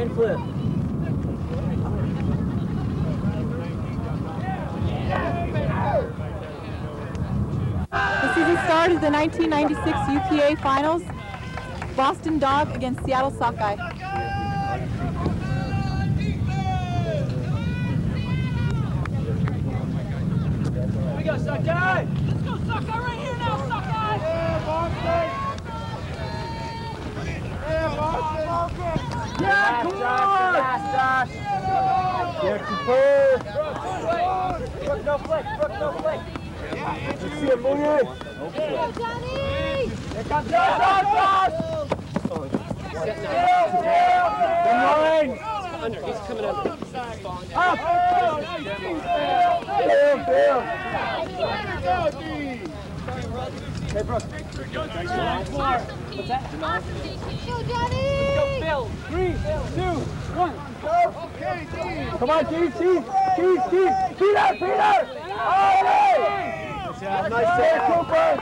Hand flip. The season started the 1996 UPA Finals. Boston Dog against Seattle Sockeye. We go, Sockeye! Let's go, Sockeye, right here now, Sockeye! Yeah, Boston! Yeah, Boston! Yeah, come on! Josh! Yeah, keep Brooke, no flick, Brooke, no flick. Let's see it, Mooney! Go, Johnny! Here comes Josh! Good line! Under, he's coming under. Up! Bill! Hey, Brooke. What's that? Go, Johnny! Go, Bill! 3, 2, 1, go! Okay, Keith! Come on, Keith! Peter! Oh, hey! Nice save, Cooper!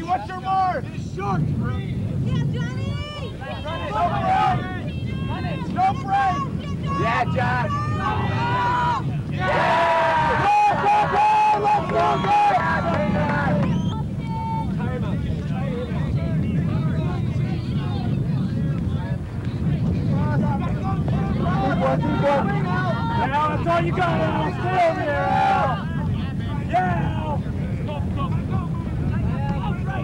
What's your mark? It's short. Yeah, Johnny! No break. Yeah, Josh. Yeah! Let's go! Al, that's all you got, Al. Stay over there, Al. Yeah, Al.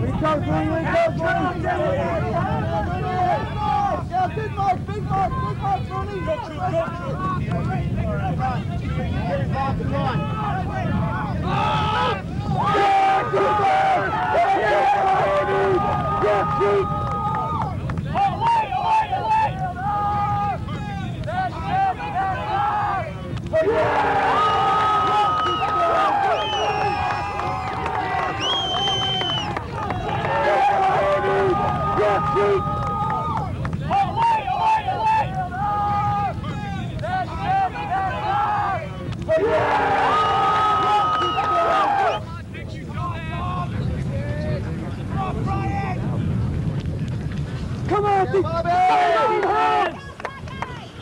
We come through, Yeah, big mark, Brody. Go through. All right, get his off the run. Yeah, Cooper! Yeah, baby! Yeah, Pete! Come on, Bobby!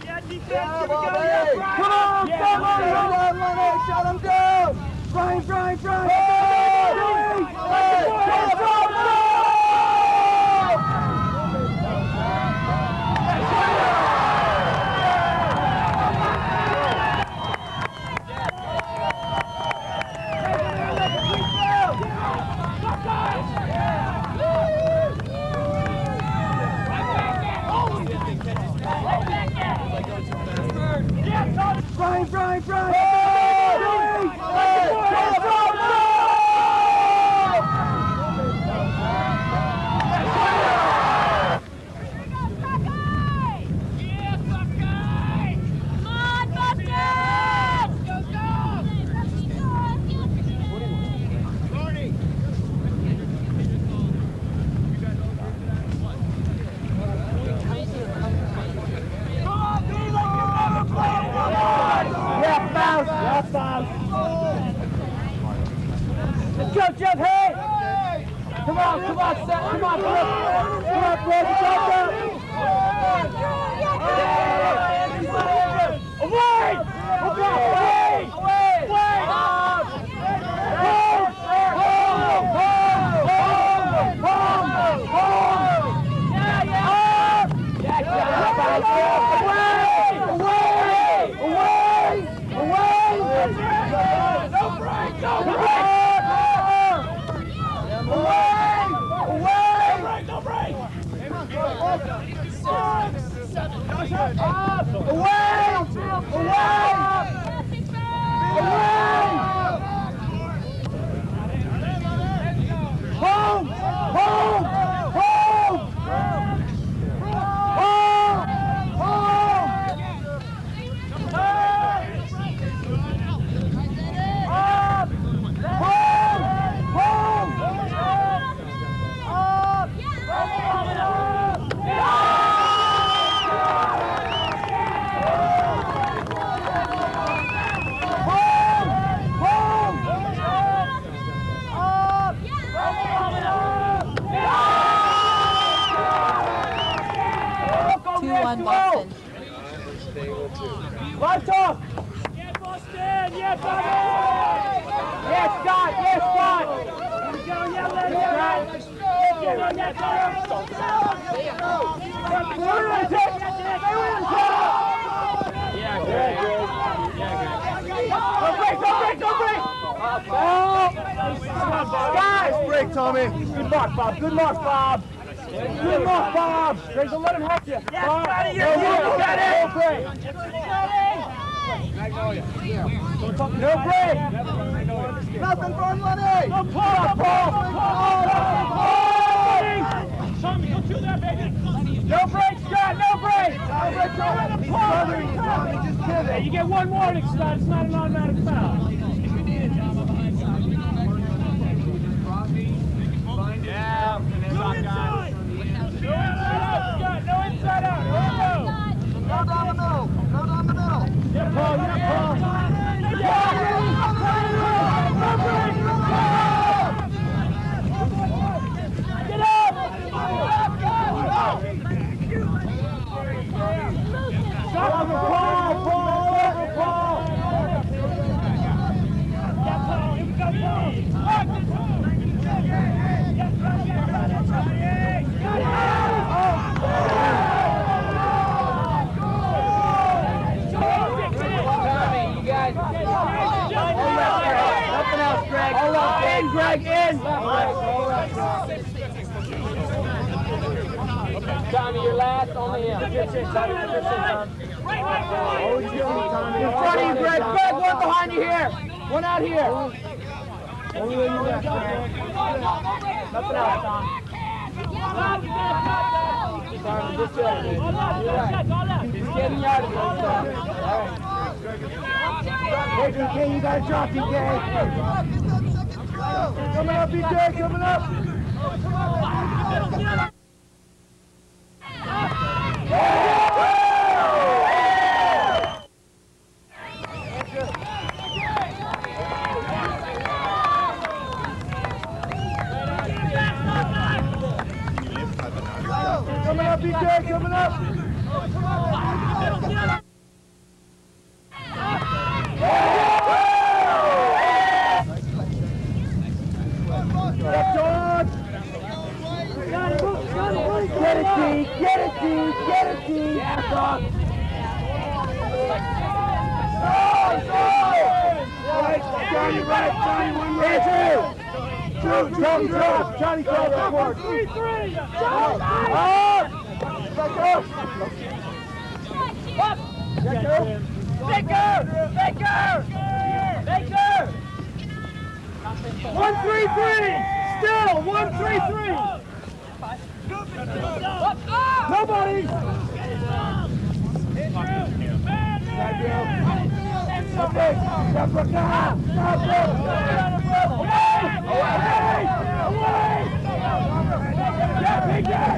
Yeah, defense! Come on, Bobby! Shut him down! Brian! Brian! Let's go, Jeff, hey! Come on, Seth, come on, Brody, 2-1 Boston. Lights off! Yeah, Boston! Yeah, Bobby! Yes, Scott! Yes, Scott! Here we go, yeah, let's go! Get on that ball! Yeah, Greg. Go break! Go break! Guys, break, Tommy. Good mark, Bob. Good mark, Bob. Good mark, Bob. Greg, don't let him help you. Yes, Bob. Brody, No, you're no break. No break. Nothing for money. No Paul! Tommy, go through that, baby! No break, Scott. No break. Tommy, just kidding. Hey, you get one warning, Scott. It's not an automatic foul. Yeah. No inside out, Scott! No inside out! Here we go! Go down the middle. Go down the middle. Yeah, Paul! Get up! Stop the Paul! Yeah, Paul! Here we go, Paul! Nothing else, Greg. Hold up, in, Greg, in. Tommy, you're last, only him. In front of you, Greg. Greg, one behind you here. One out here. Only way you left, Greg. Nothing else, Tom. Tommy, just you're right. He's getting you out of here. All right. Hey, DK, you got a drop, DK. Coming up, DK, coming up. Coming up, DK, coming up. Get it, D! Get it, D! Get it, D! Yeah, dog! Johnny, right! Johnny, one more! Andrew! Johnny, drop! Johnny, drop the board! 3-3! Back up! Baker! 1-3-3! Still! 1-3-3! Nobody! Okay, stop it now! Stop it! Away! Yeah, big guy!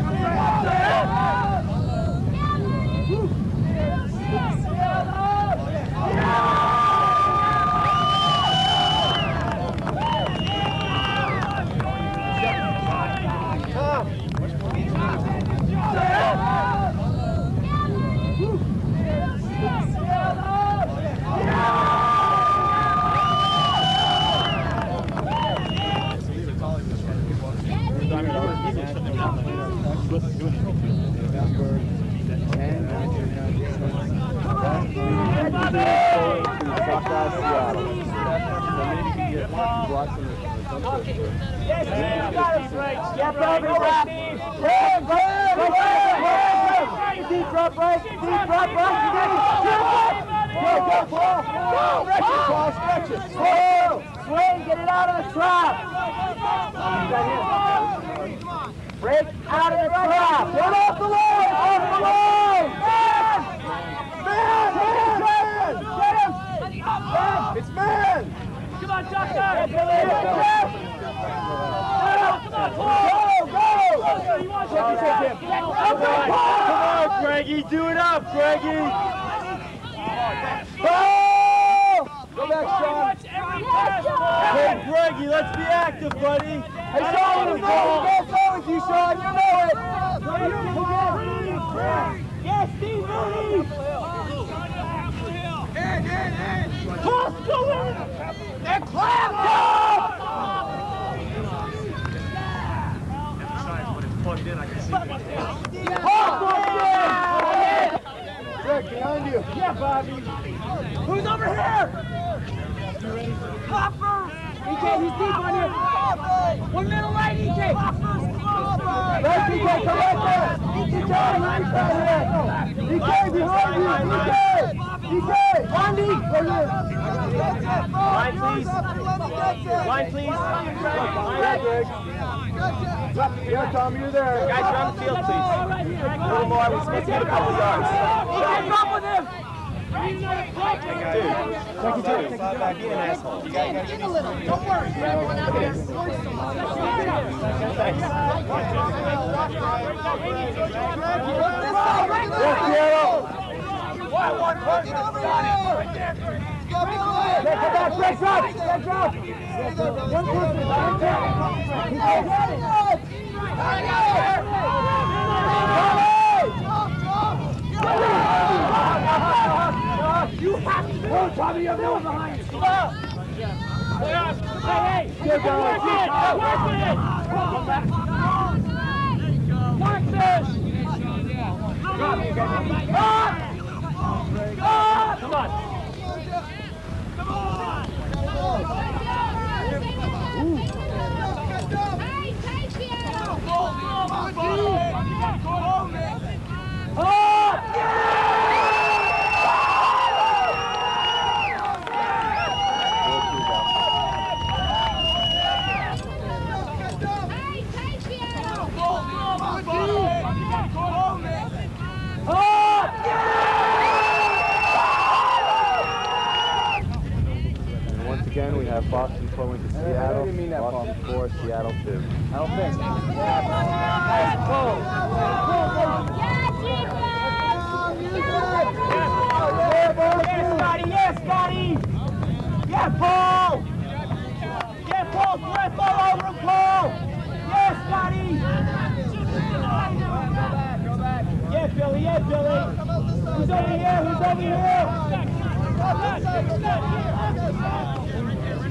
Yeah, Brody, right. Deep drop right. Go, Paul. Stretch it, Paul. Stretch it. Swing, get it out of the trap. Break out of the trap. Get off the line. Man. Get him. It's man. Come on, Doctor! Come on, Greggy, do it up, Greggy! Go back, Sean! Hey, Greggy, let's be active, buddy! Hey, Sean, let's go with you, Sean, you know it! Yes! And clap! Plugged in, I can see it. Greg, behind you. Yeah, Bobby. Who's over here? Popper! EK, he's deep on you. 1 minute right, EK. Right, EK, come right there. EK, right there. EK, behind you. EK, Andy. Line, please. Line, please. Line, Greg. Yeah, Tom, you're there. Guys, around the field, please. A little more. We're supposed to get a couple of yards. EK, up with him. Dude, be an asshole. You gotta get a little. Don't worry. Thanks. Yes, Seattle. One person. Let's go back. Break up. Break up. One person. You have to go, Tommy. You have no one behind you. Stop. Hey. Work it. Work this. Come on. Again, we have Boston flowing to Seattle. Boston 4, Seattle 2. I don't think. Yes, Scotty! Yeah, Paul! Yeah, Paul! Breath all over him, Paul! Yes, Scotty! Go back. Yeah, Billy, yeah, Billy! Who's over here? Who's over here?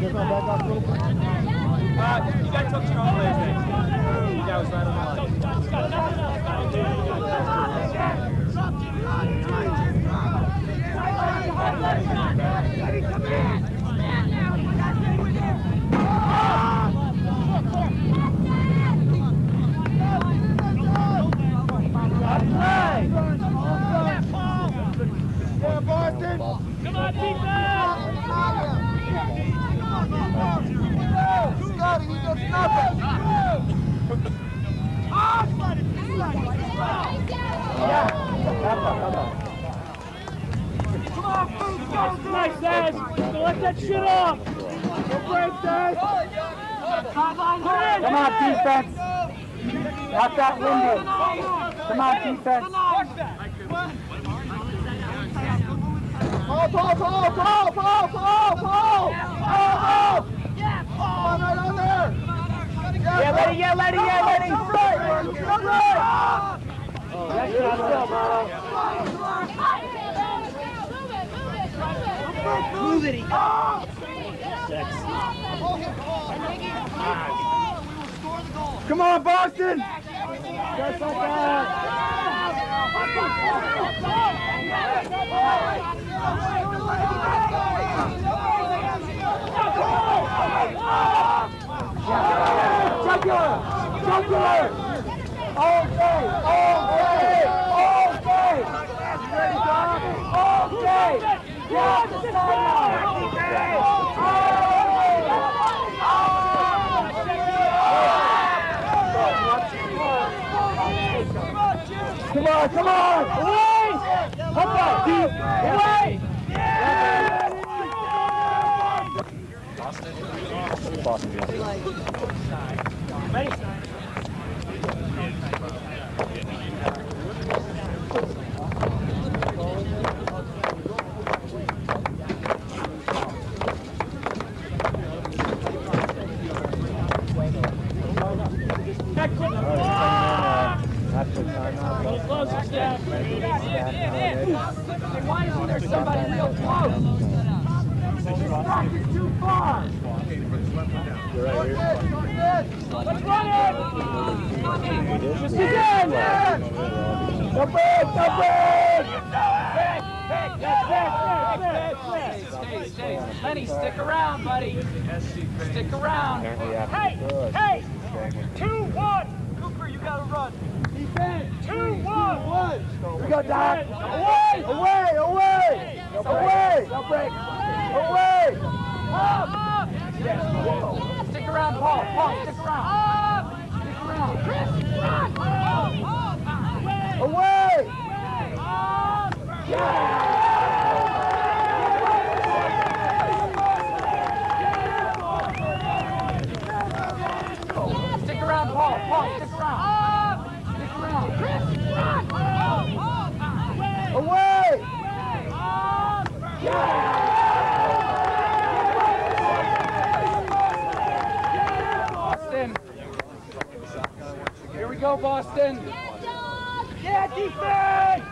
You guys took your own plays, man. You guys right on the Yeah, Boston! Come on, defense! Scotty, he does nothing! Nice, Dad! Let that shit off! Good break, Dad! Come on, defense! Not that window! Come on, defense! Paul! Right on there! Yeah, Letty! Jump right! That's not Move it! Come on, Boston! Just like that! Jugular! All day! Ready, Tom? All day! Get off the sideline! Come on! Away! Come on, deep! Away! Boston. Ready? Closer, Steph. Why isn't there somebody real close? This back is too far. You're right here. Let's run it! Just again! No break! No break! Stay. Lenny, stick around, buddy. Stick around. Hey! 2-1. Cooper, you gotta run. Defense! 2-1. We go, Doc! Away! Away! Away! Away! No break! Away! Up. Stick around, Paul. Paul, stick around. Stick around. Chris, run. Away! Stick around, Paul. Paul, stick around. Stick around. Chris, run. Away! Boston. Here we go, Boston. Yeah, defense!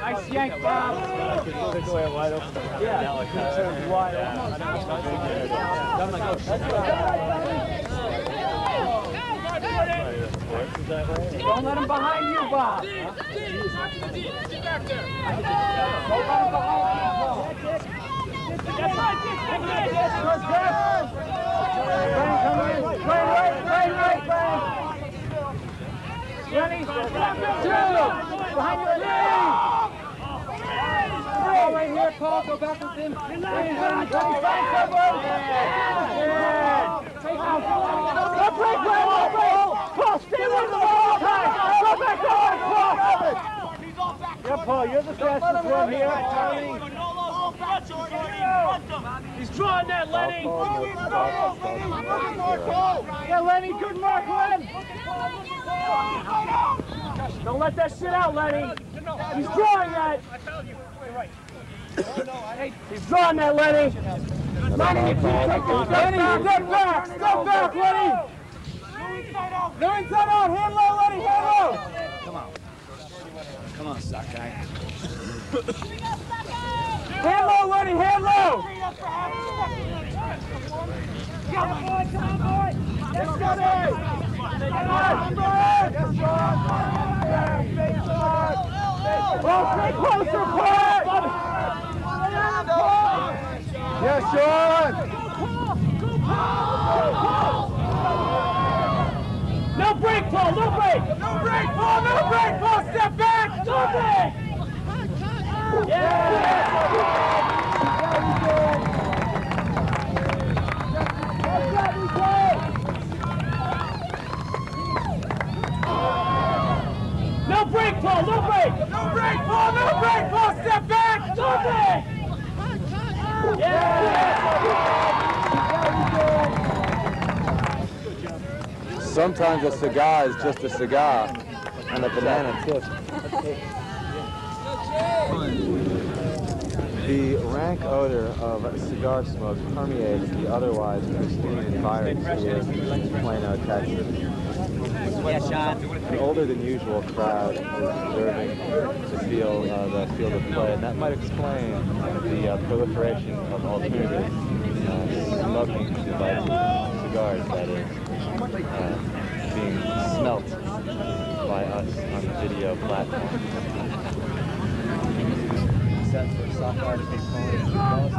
Nice yank, Bob. Wide open. Yeah. Wide Don't let him behind you, Bob. Don't let him behind you, Bob. Right. Ready? 2. Behind your knee. Paul right here, Paul. Go back with him. Ready, find someone. Take out. No break, Paul, stay with the ball. Go back, Paul. Yeah, Paul, you're the fastest one here. He's drawing that, Lenny. Yeah, Lenny, good mark, Len. Don't let that shit out, Lenny. He's drawing that. He's drawing that, Lenny. Lenny, you keep taking step back, Lenny. No inside out, hand low, Lenny, hand low. Come on, sock guy. Hand low, Lenny, hand low. Come on, boy. Let's go, Dave. Oh, stay closer, Paul. Yes, Sean. No break, Paul, no break. No break, Paul, step back. No break. No break, Paul, no break. No break, Paul, step back. No break. Sometimes a cigar is just a cigar, and a banana tip. The rank odor of cigar smoke permeates the otherwise pristine environs here in Plano, Texas. An older than usual crowd is observing the field of play, and that might explain the proliferation of alternative smoking devices, cigars that is, being smelt by us on the video platform. Set for sophomore to take home.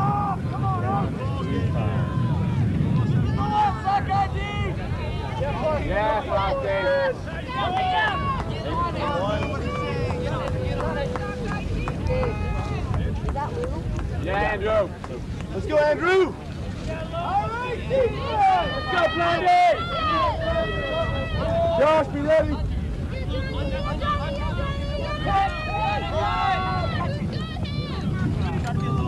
Yeah, Frosty. Yeah, Andrew. Let's go, Andrew! Let's go, Brody. Josh, be ready!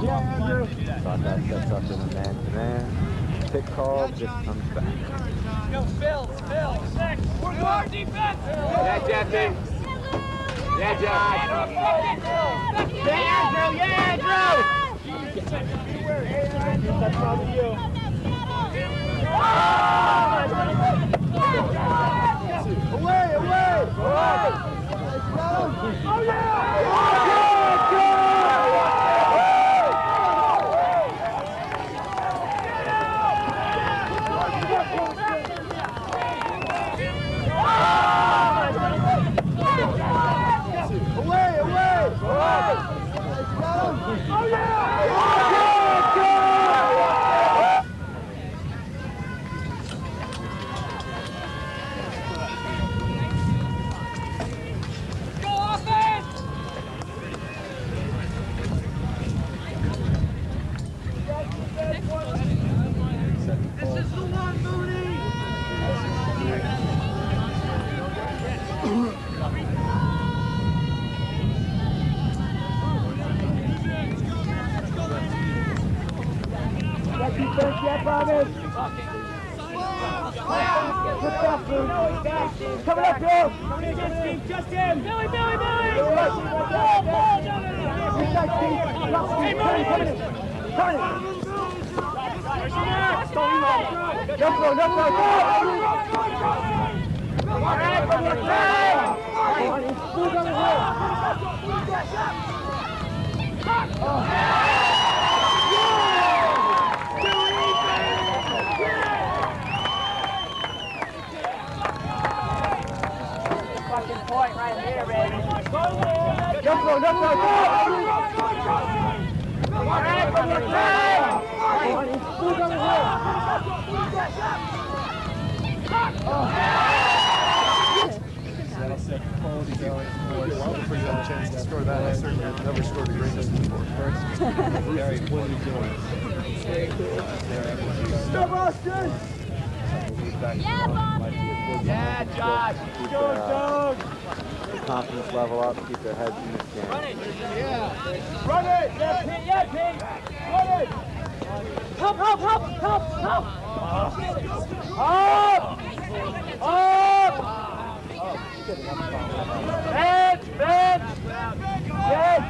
Yeah, Andrew. Thought that sets up in a man-to-man. Pick call, just comes back. Go, Phil. 6. We're guard defense. Yeah, Jeffy. Yeah, Josh. Yeah, Andrew. Yeah, Andrew. That's probably you. Away. Oh, yeah. Defense yet, Brotman. Good stuff, Luke. Coming up, Bill. Just him. Billy. Good shot, Steve. Hey, Billy, coming in. Coming in. Jump throw, go. All right, from your side. Luke on the hill. Fucking point right here, baby. Jump throw, go. All right, from your side. Luke on the hill. Chance to score that. I certainly have never scored a great distance before. Gary, what are you doing? Go, Boston! Yeah, Boston! Yeah, Josh. Go, Doug! Confidence level up, keep their heads in this game. Run it. Yeah. Run it! Yeah, Pete! Run it! Help! Up! Bench! Yes!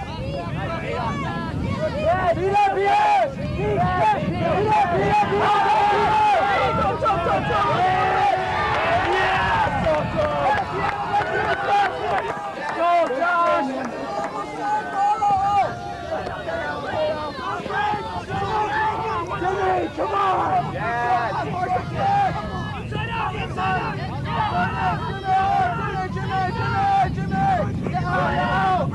Yeah, beat up here! Beat up here! Go, Josh! Jimmy, come on! Yes! Jimmy! Get out!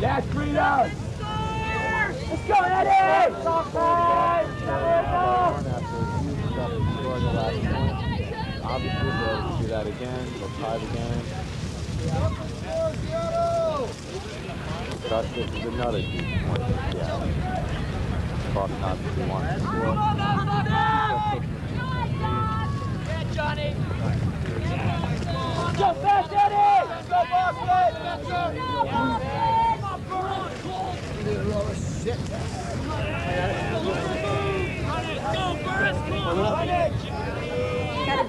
That's 3 down. Let's go, Eddie! Obviously, they'll do that again. They'll tie the game. Thus, this is another huge point for Seattle. Boston obviously wants to score. Yeah, Johnny. Go fast, Eddie! Go, Boston!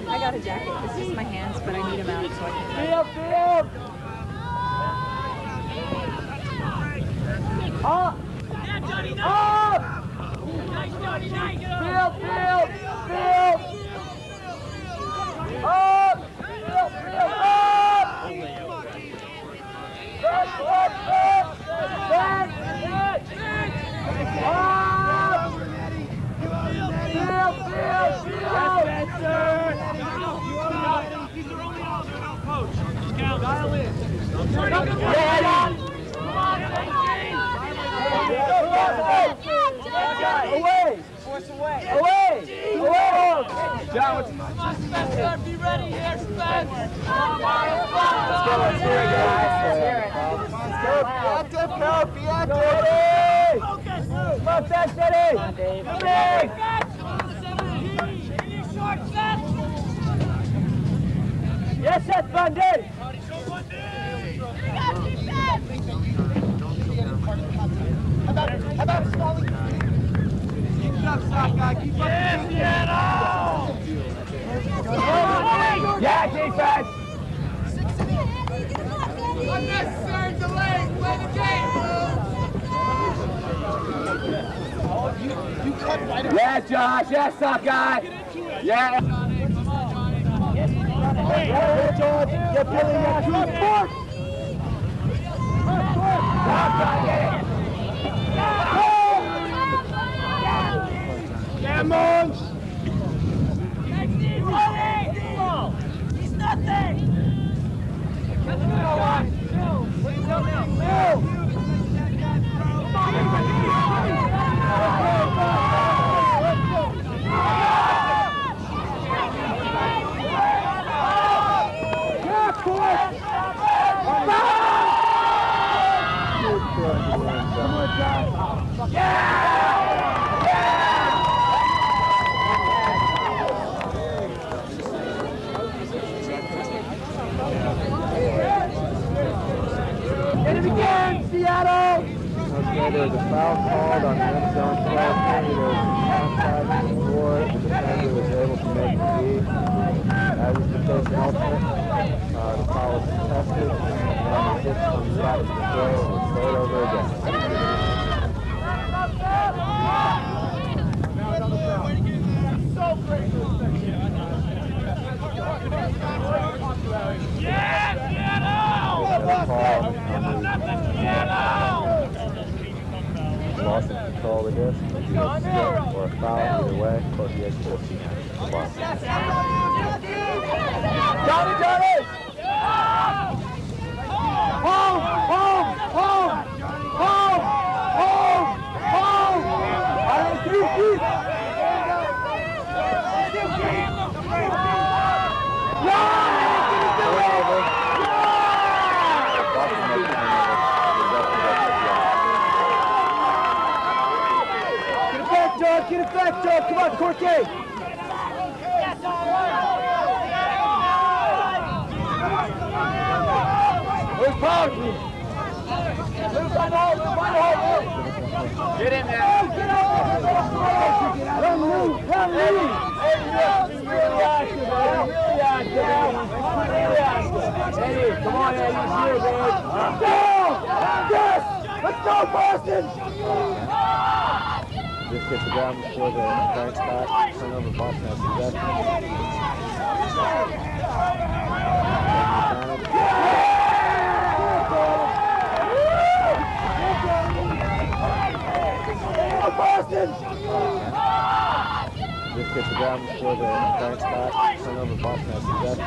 I got a jacket. This is my hands, but I need them out so I can. Field! Up! Yeah, Johnny, nice. Up! Nice, Johnny, nice. Field! Up! Field! Up! Back! Dial in. Away! Away! John, what's Spencer, be ready here, Spencer. Let's hear it, guys. Let's hear it. Come on, fast, Eddie! Yes, that's Bundy! How about stalling? Keep it up, sock guy. Keep up. Yeah, defense! Unnecessary delay. Play the game, Yeah, Josh. Yeah, sock guy. Yeah. Yeah, George. Get Billy that good fork. Come on, Come on, Josh. Get it again, Seattle! Okay, there's a foul called on the end zone play. There was contact before the defender was able to make the D. As is the case in alternate, the foul was contested, and the hit comes back to the throw, and we play it over again. Loss of control of this, or a foul either way, close the edge to the seat. Johnny! Home! Out of the 3 feet! Get it back, Joe! Come on, Corky! Where's Paul? Get in there! Run, Lee! Really active, man! Really active! Eddie, come on, Eddie, it's you, man! Go! Yes! Let's go, Boston! Just hit the ground before the bounce back, turn over Boston has possession. Boston! Just hit the ground before the bounce back, turn over Boston has possession.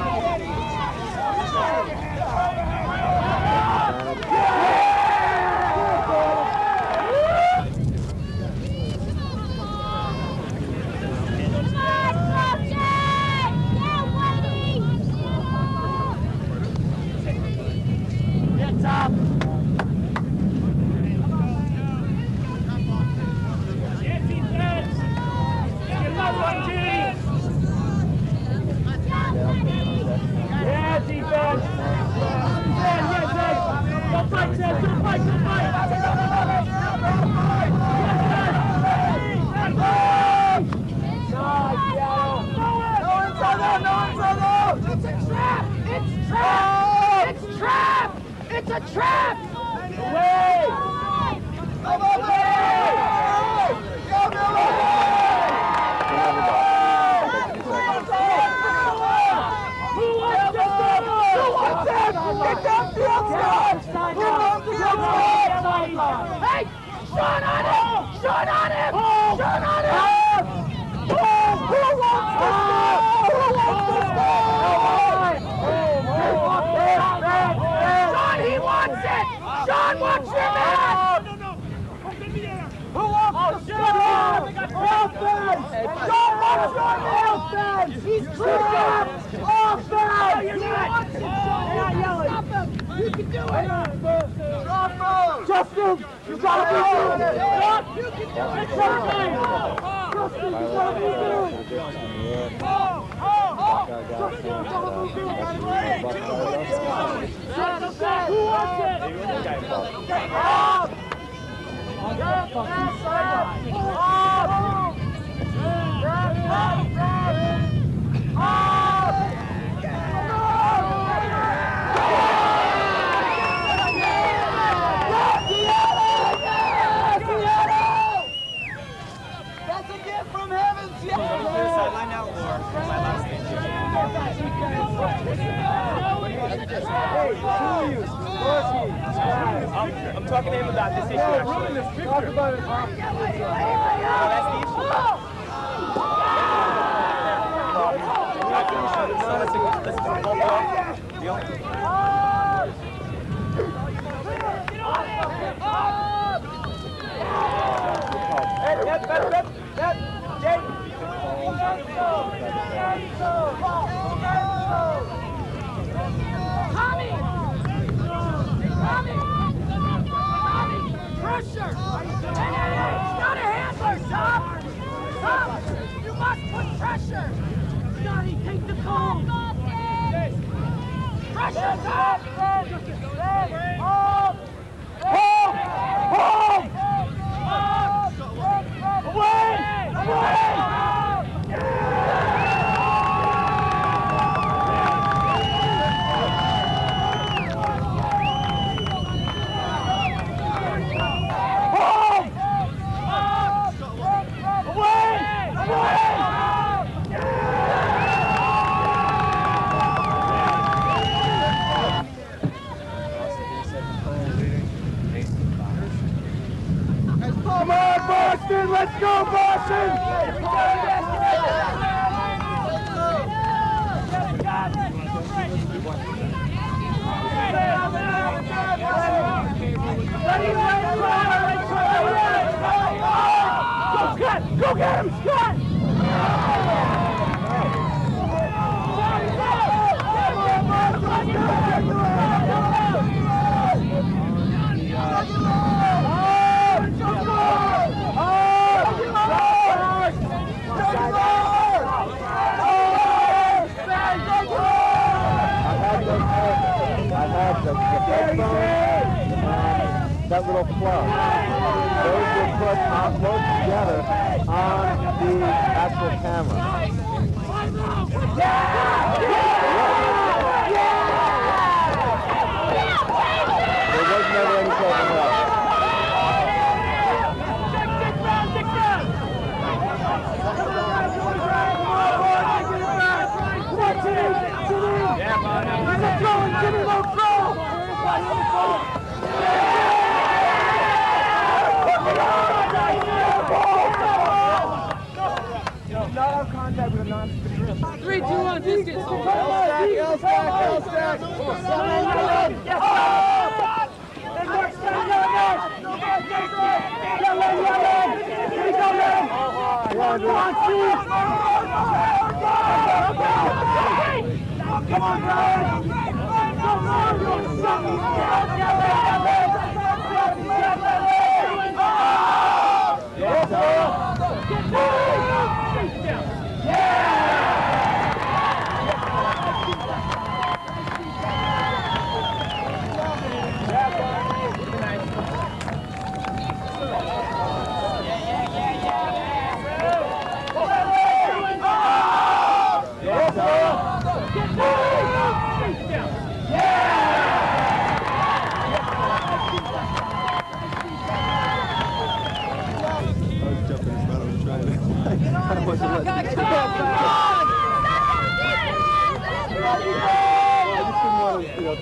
It's a trap! Hey! Shot on him! Shot on him! Shot on him! Who wants this ball? Who wants this ball? Sean, he wants it! Sean, watch your man! Who wants this ball? Offense! Sean, watch your man! Offense! He's trapped! Offense! He wants it, Sean! Stop him! You can do it! Justin! You gotta be good! You can do it! Justin! Justin, you gotta be good! Who wants it? That's a gift from heaven! Sideline now, or my last name? I'm talking to him about this issue, actually. Talk about it. That's the issue. Tommy! Pressure! Got a handler, Tom! Tom! You must put pressure! Johnny, take the cone! Pressure, Tom! Hold! Hold! Away! Away! Come on, Boston! Let's go, Boston! Go get him, Scott! That little plug. Those were put both together on the actual camera. There was never any problem left. Not have contact with a non-spinning. 3, 2, 1, distance. L-stack. Come on, Brian!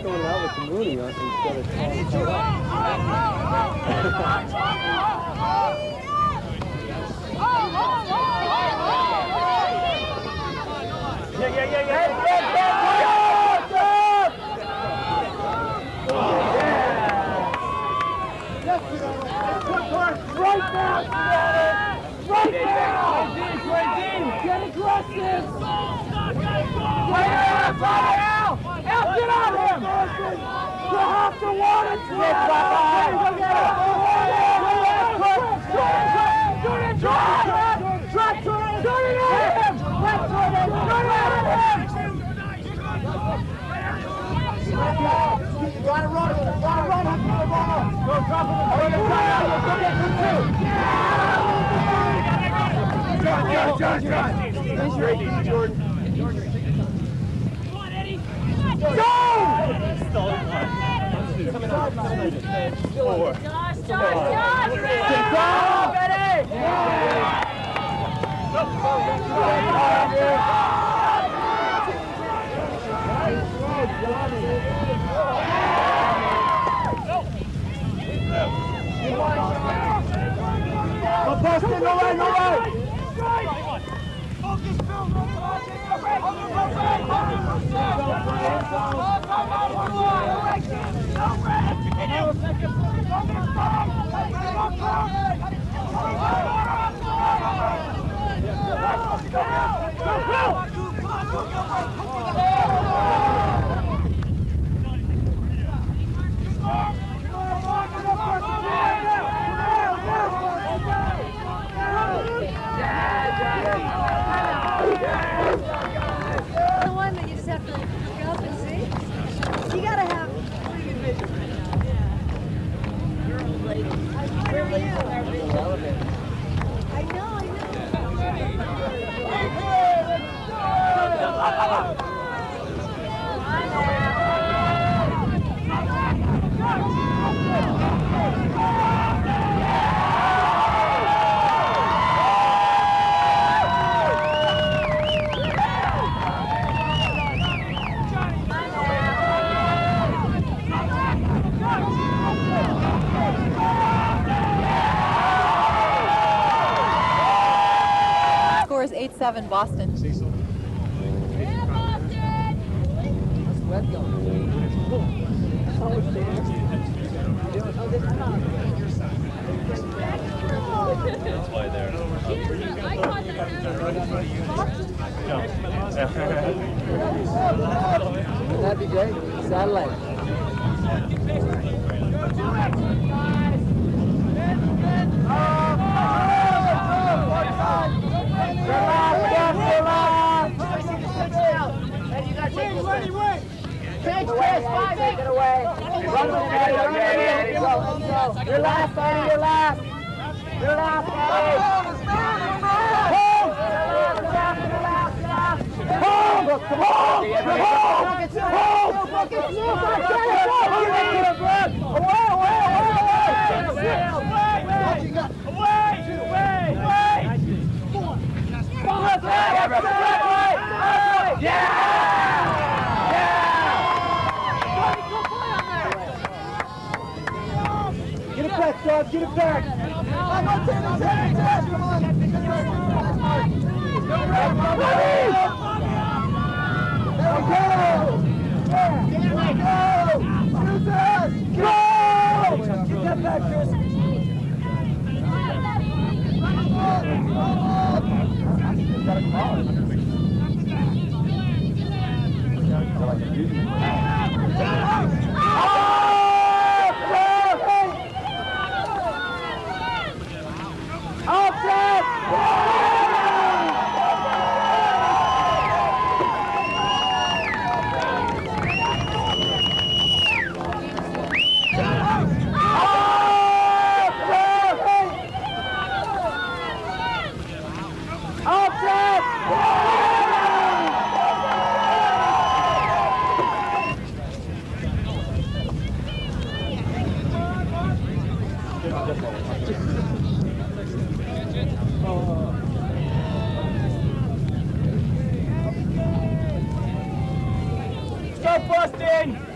Going out with some Mooney on instead of Right now! Get aggressive! Al, get on him! You have to want it! Jordan. No way! Focus, Score is 8-7 Boston. That's why they're That'd be great. Satellite. Pitch, Chris, 5, get away. Run with it, Eddie, go. Your last, Eddie, your last. Your last, Eddie. Hold! Get it back, Doug. Get it back. Come on. Go! Get that back, Chris. Gotta call it.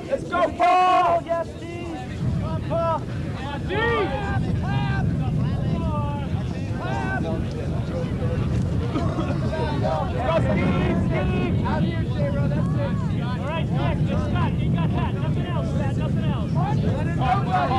Let's go, Paul! Yes, Steve! Come on, Paul! Steve! Go, Steve! Out of here, J-Ro, that's it. All right, next, just Scott. You got that. Nothing else, Pat, nothing else. Nobody.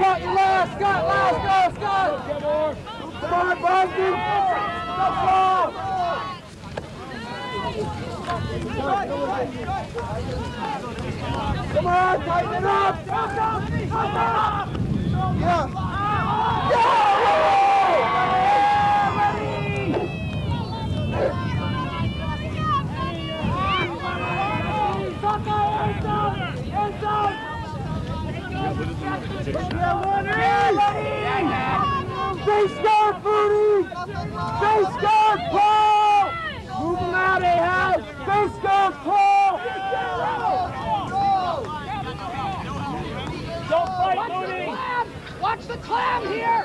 Scott, you last! Scott, last! Go, Scott! Come on, Boston! Go, Paul! Come on, tighten it up! Yeah! Face guard, Brody! Face guard, Paul! Move him out, A-House! Face guard, Paul! Don't fight, Brody! Watch the clam here!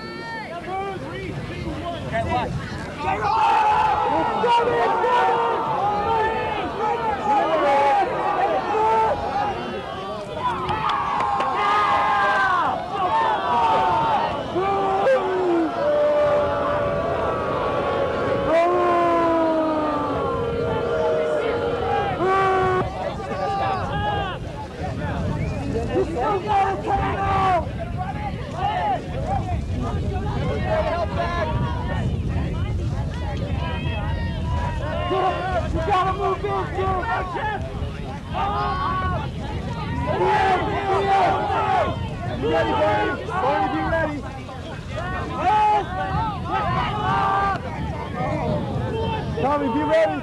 Okay, watch. gotta move in, Jim! You ready, Brody? Brody, be ready. Tommy, be ready.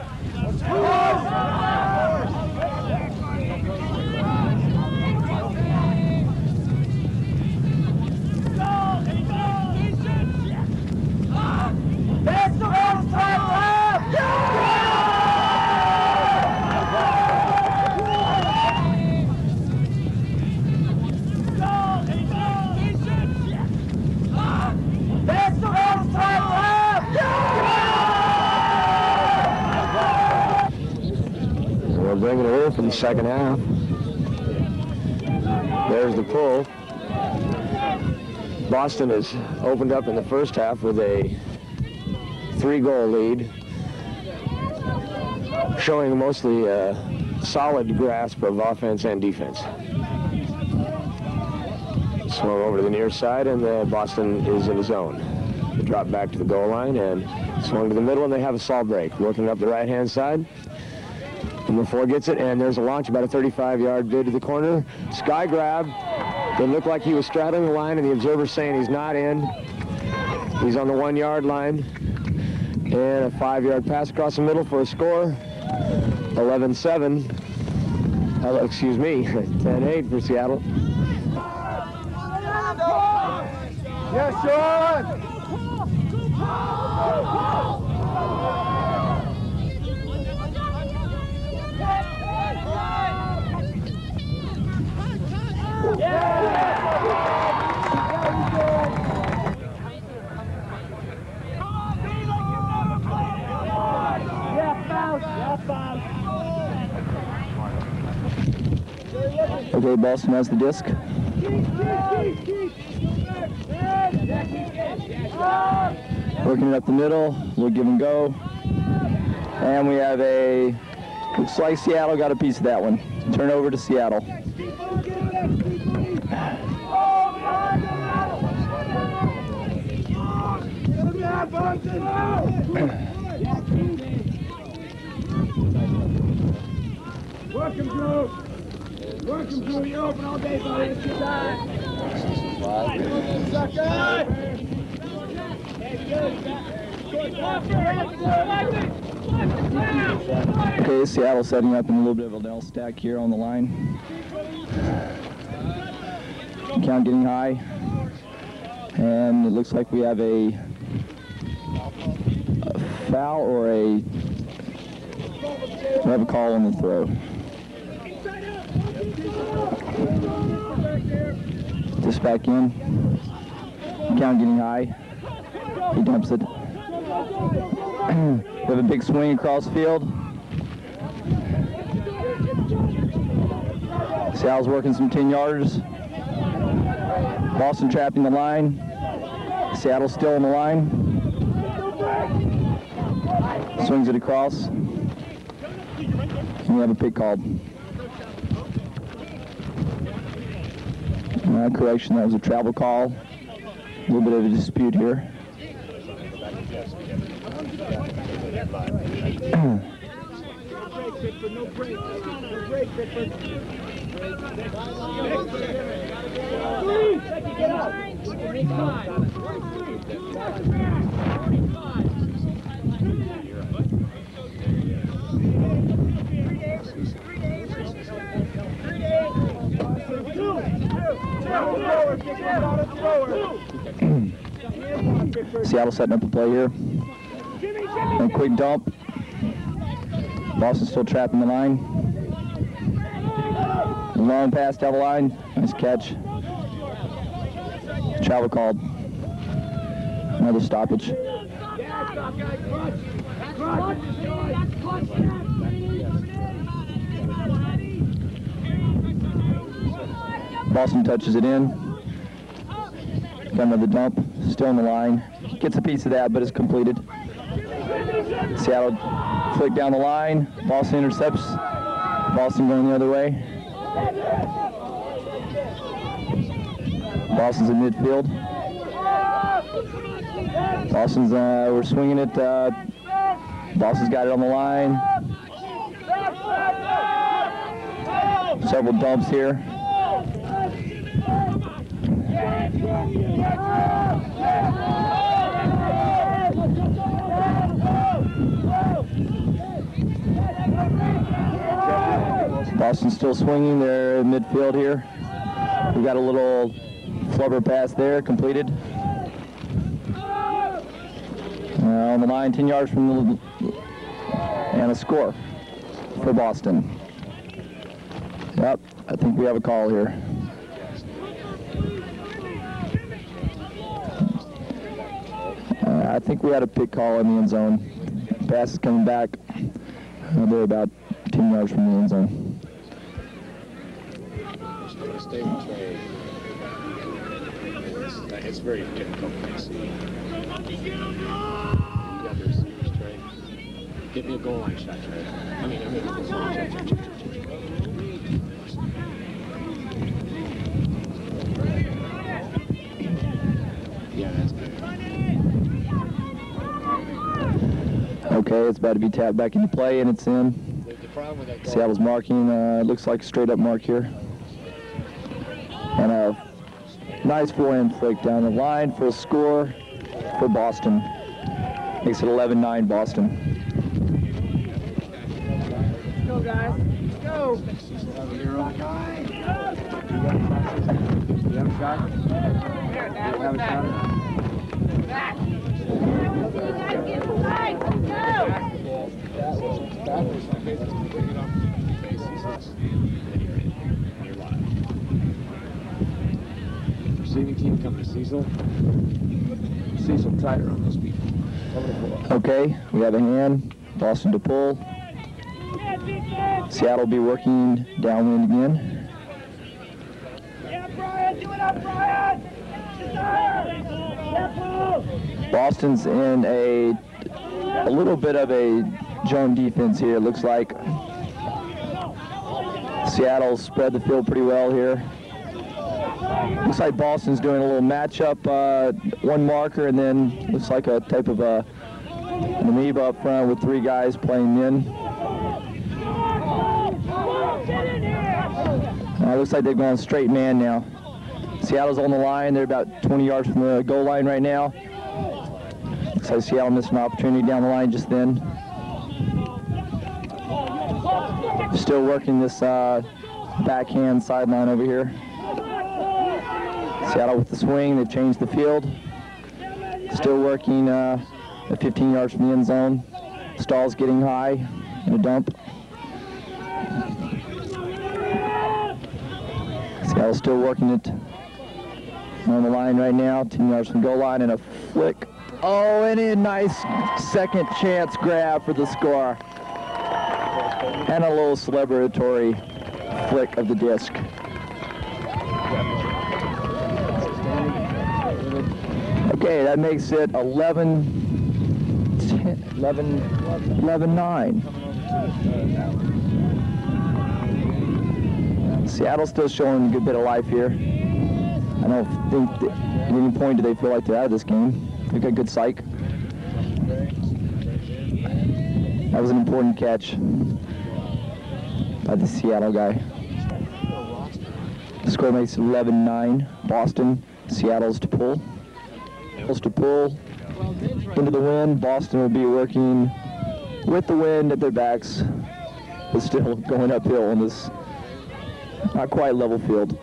That's the whole time left! That's the whole time left! We're bringing it in for the second half. There's the pull. Boston has opened up in the first half with a 3-goal lead, showing mostly a solid grasp of offense and defense. Swung over to the near side, and Boston is in the zone. They drop back to the goal line and swung to the middle, and they have a saw break. Working up the right-hand side. Number 4 gets it, and there's a launch about a 35-yard bid to the corner. Sky grab. It looked like he was straddling the line, and the observer's saying he's not in. He's on the 1-yard line. And a 5-yard pass across the middle for a score. 11-7. Excuse me, 10-8 for Seattle. Yes, Sean! Okay, Boston has the disc. Working it up the middle, little give and go. And we have looks like Seattle got a piece of that one. Turn over to Seattle. Work him, Drew. Work him, Drew. You're open all day, buddy. It's your time. Okay, Seattle setting up in a little bit of a L stack here on the line. Count getting high. And it looks like we have a foul or we have a call on the throw. This back in. Count getting high. He dumps it. We have a big swing across the field. Seattle's working some 10-yarders. Boston trapping the line. Seattle still on the line. Swings it across. And we have a pick called. Correction, that was a travel call. A little bit of a dispute here. Seattle setting up a play here. And a quick dump. Boston still trapping the line. Long pass down the line. Nice catch. Travel called. Another stoppage. Boston touches it in. Got another dump. Still in the line. Gets a piece of that, but it's completed. Seattle flick down the line. Boston intercepts. Boston going the other way. Boston's in midfield. Boston's, we're swinging it. Boston's got it on the line. Several dumps here. Boston's still swinging there in midfield here. We got a little flubber pass there completed. On the line, 10 yards from the, and a score for Boston. Yep, I think we have a call here. I think we had a pick call in the end zone. Pass is coming back. They're about 10 yards from the end zone. It's very difficult to see. You got the receivers, Trey. Give me a goal line shot, Trey. I mean, a goal line shot. Yeah, that's good. Okay, it's about to be tapped back into play, and it's in. Seattle's marking. It looks like a straight-up mark here. And a nice forehand flick down the line for a score for Boston. Makes it 11-9 Boston. Let's go, guys. Let's go. You have a shot? You have a shot? Receiving team coming to Cecil. Cecil tighter on those people. Okay, we have a hand. Boston to pull. Seattle will be working downwind again. Yeah, Brian, do it up, Brian! Boston's in a little bit of a zone defense here, it looks like. Seattle spread the field pretty well here. Looks like Boston's doing a little matchup, one marker, and then looks like a type of an amoeba up front with three guys playing men. Looks like they're going straight man now. Seattle's on the line. They're about 20 yards from the goal line right now. Looks like Seattle missed an opportunity down the line just then. Still working this backhand sideline over here. Seattle with the swing. They've changed the field. Still working at 15 yards from the end zone. Stall's getting high in a dump. Seattle's still working it on the line right now. 10 yards from the goal line and a flick. Oh, and a nice second chance grab for the score. And a little celebratory flick of the disc. Okay, that makes it 11-9. Seattle's still showing a good bit of life here. I don't think that at any point do they feel like they're out of this game. They've got good psych. That was an important catch by the Seattle guy. The score makes it 11-9. Boston, Seattle's to pull. Seattle's to pull into the wind. Boston will be working with the wind at their backs, but still going uphill on this not quite level field.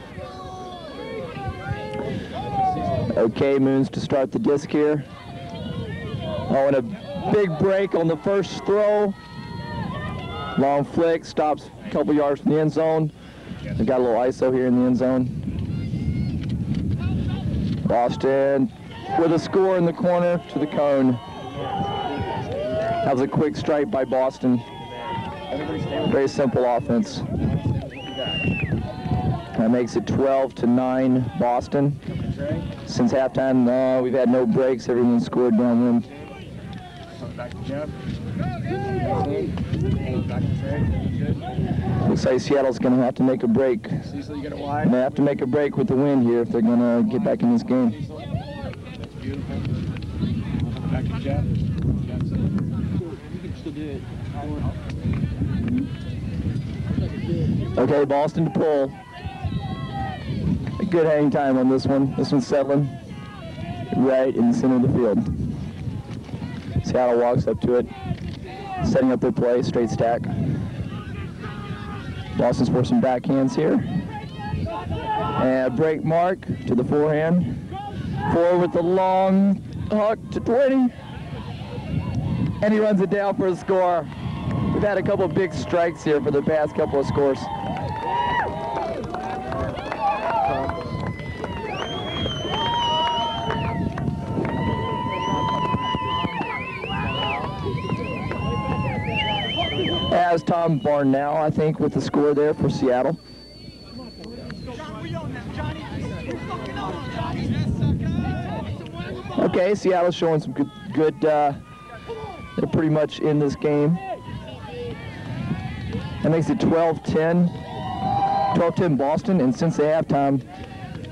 Okay, Moons to start the disc here. Oh, and a big break on the first throw. Long flick, stops a couple yards from the end zone. They got a little ISO here in the end zone. Boston with a score in the corner to the cone. That was a quick strike by Boston. Very simple offense. That makes it 12-9 Boston. Since halftime, we've had no breaks. Everyone scored downwind. Back to Jeff. Looks like Seattle's going to have to make a break. Cecil, you got it wide. And they have to make a break with the wind here if they're going to get back in this game. That's beautiful. Back to Jeff. You can still do it. Okay, Boston to pull. A good hang time on this one. This one's settling right in the center of the field. Seattle walks up to it, setting up their play, straight stack. Boston's for some backhands here. And break mark to the forehand. Forward with the long hook to 20. And he runs it down for a score. We've had a couple of big strikes here for the past couple of scores. As Tom Barnell, I think, with the score there for Seattle. Okay, Seattle's showing some good they're pretty much in this game. That makes it 12-10 Boston, and since the halftime,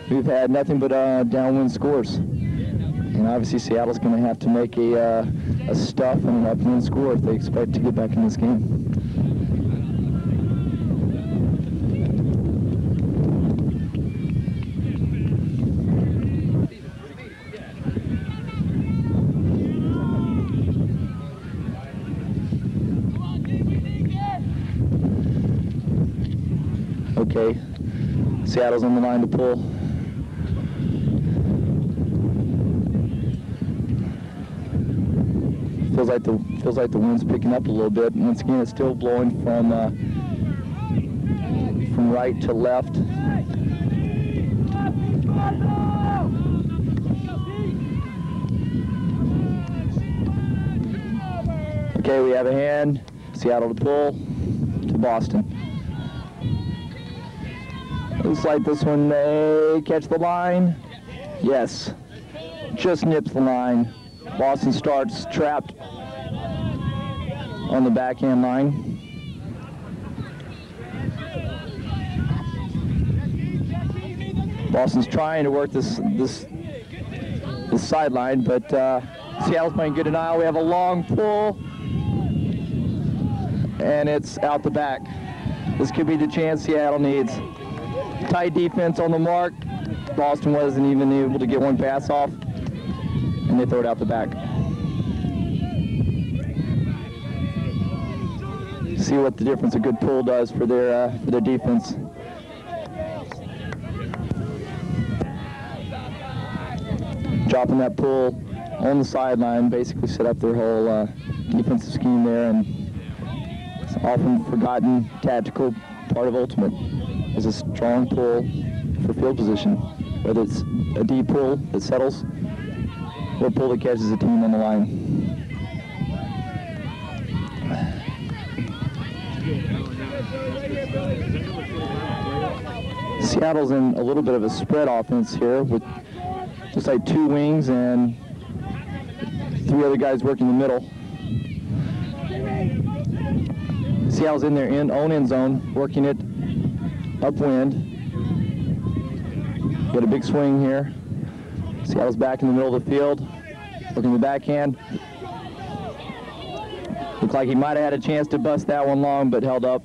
we've had nothing but downwind scores. And obviously Seattle's going to have to make a stuff and an upwind score if they expect to get back in this game. Okay, Seattle's on the line to pull. Feels like the wind's picking up a little bit. Once again, it's still blowing from right to left. Okay, we have a hand. Seattle to pull to Boston. Looks like this one may catch the line. Yes, just nips the line. Boston starts trapped on the backhand line. Boston's trying to work this sideline, but Seattle's playing good denial. We have a long pull, and it's out the back. This could be the chance Seattle needs. Tight defense on the mark. Boston wasn't even able to get one pass off, and they throw it out the back. See what the difference a good pull does for their defense. Dropping that pull on the sideline basically set up their whole defensive scheme there, and it's an often forgotten tactical part of Ultimate is a strong pull for field position, whether it's a deep pull that settles or a pull that catches a team on the line. Seattle's in a little bit of a spread offense here with just like two wings and three other guys working the middle. Seattle's in their own end zone, working it upwind. Got a big swing here. Seattle's back in the middle of the field, working the backhand. Looked like he might have had a chance to bust that one long, but held up.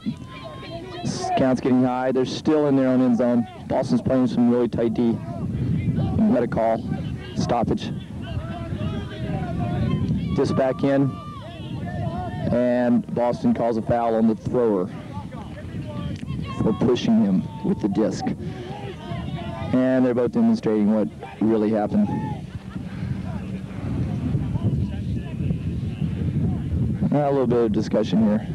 Count's getting high. They're still in their own end zone. Boston's playing some really tight D. Got a call. Stoppage. Just back in. And Boston calls a foul on the thrower for pushing him with the disc. And they're both demonstrating what really happened. A little bit of discussion here.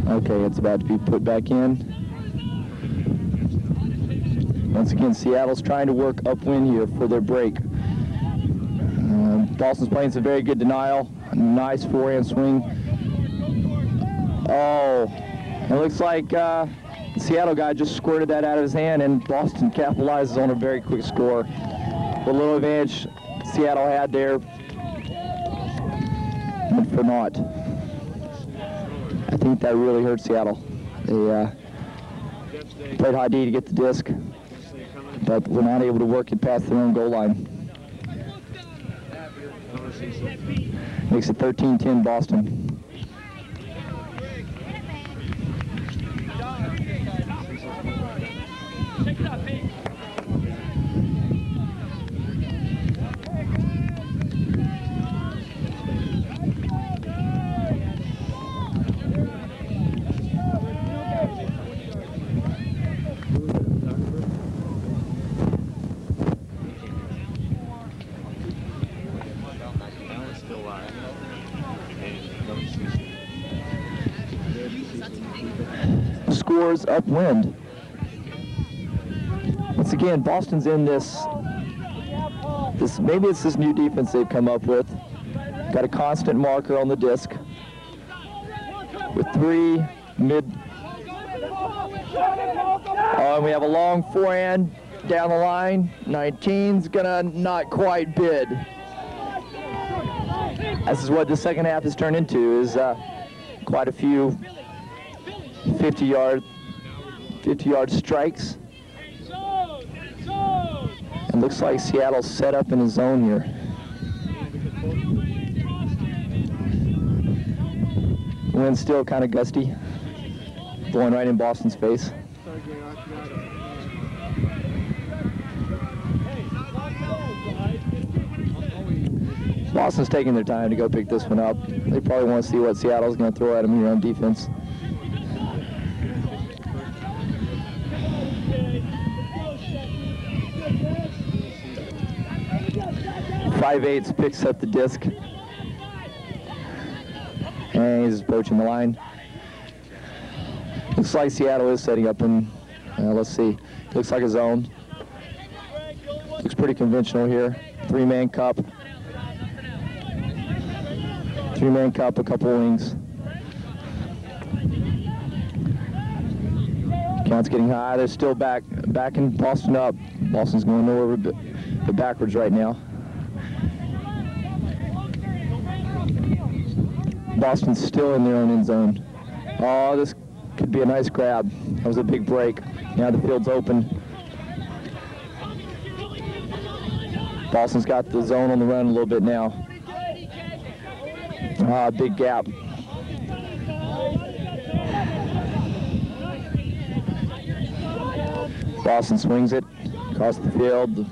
Okay, it's about to be put back in. Once again, Seattle's trying to work upwind here for their break. Boston's playing some very good denial. A nice forehand swing. Oh, it looks like the Seattle guy just squirted that out of his hand, and Boston capitalizes on a very quick score. The little advantage Seattle had there, but for naught. I think that really hurt Seattle. They Played high D to get the disc, but were not able to work it past their own goal line. Makes it 13-10 Boston. Scores upwind. Once again, Boston's in this maybe it's this new defense they've come up with. Got a constant marker on the disc with 3 mid. Oh, and we have a long forehand down the line. 19's gonna not quite bid. This is what the second half has turned into, is quite a few 50-yard strikes. And looks like Seattle's set up in a zone here. Wind's still kind of gusty, blowing right in Boston's face. Boston's taking their time to go pick this one up. They probably want to see what Seattle's going to throw at them here on defense. 5/8 picks up the disc. And he's approaching the line. Looks like Seattle is setting up in, let's see, looks like a zone. Looks pretty conventional here. 3-man cup. 3-man cup, a couple wings. Count's getting high. They're still backing Boston up. Boston's going nowhere but backwards right now. Boston's still in their own end zone. Oh, this could be a nice grab. That was a big break. Now the field's open. Boston's got the zone on the run a little bit now. Ah, big gap. Boston swings it across the field. The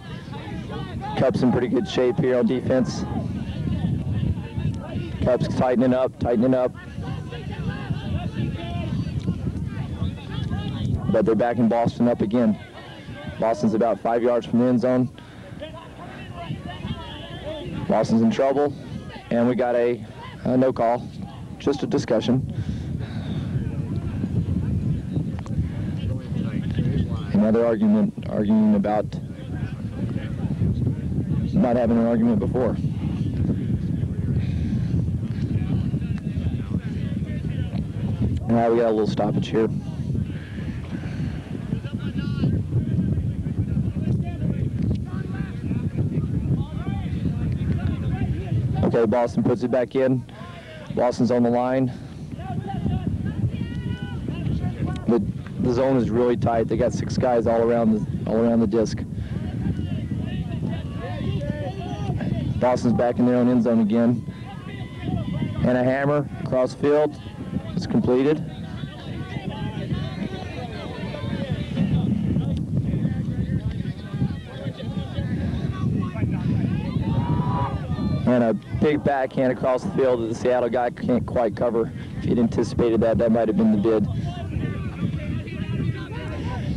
Cup's in pretty good shape here on defense. Cup's tightening up. But they're backing Boston up again. Boston's about 5 yards from the end zone. Boston's in trouble, and we got a no call, just a discussion. Another arguing about not having an argument before. Now we got a little stoppage here. Okay, Boston puts it back in. Boston's on the line. The zone is really tight. They got 6 guys all around the disc. Boston's back in their own end zone again. And a hammer across field. It's completed. And a big backhand across the field that the Seattle guy can't quite cover. If he'd anticipated that, that might have been the bid.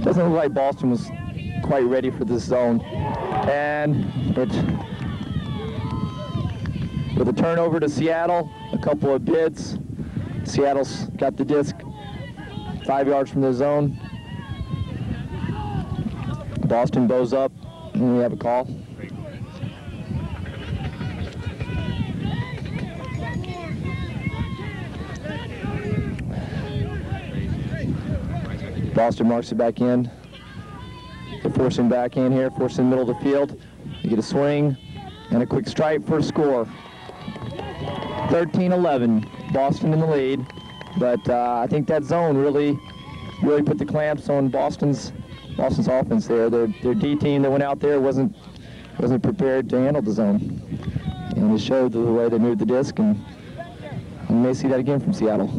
Doesn't look like Boston was quite ready for this zone. And with a turnover to Seattle, a couple of bids. Seattle's got the disc 5 yards from the zone. Boston bows up, and we have a call. Boston marks it back in. They force him back in here, force him in the middle of the field. You get a swing and a quick strike for a score. 13-11, Boston in the lead. But I think that zone really really put the clamps on Boston's offense there. Their D team that went out there wasn't prepared to handle the zone. And it showed the way they moved the disc, and we may see that again from Seattle.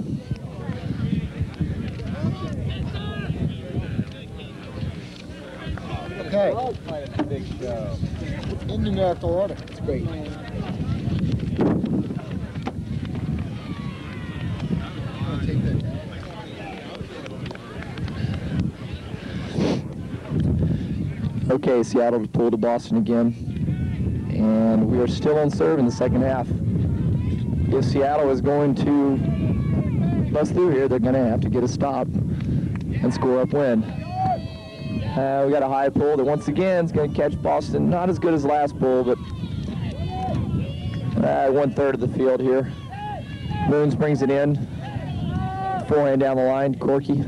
Okay. In numerical order. It's great. Okay, Seattle pulled to Boston again, and we are still on serve in the second half. If Seattle is going to bust through here, they're going to have to get a stop and score up win. We got a high pull that once again is going to catch Boston. Not as good as last pull, but 1/3 of the field here. Moons brings it in. Forehand down the line, Corky.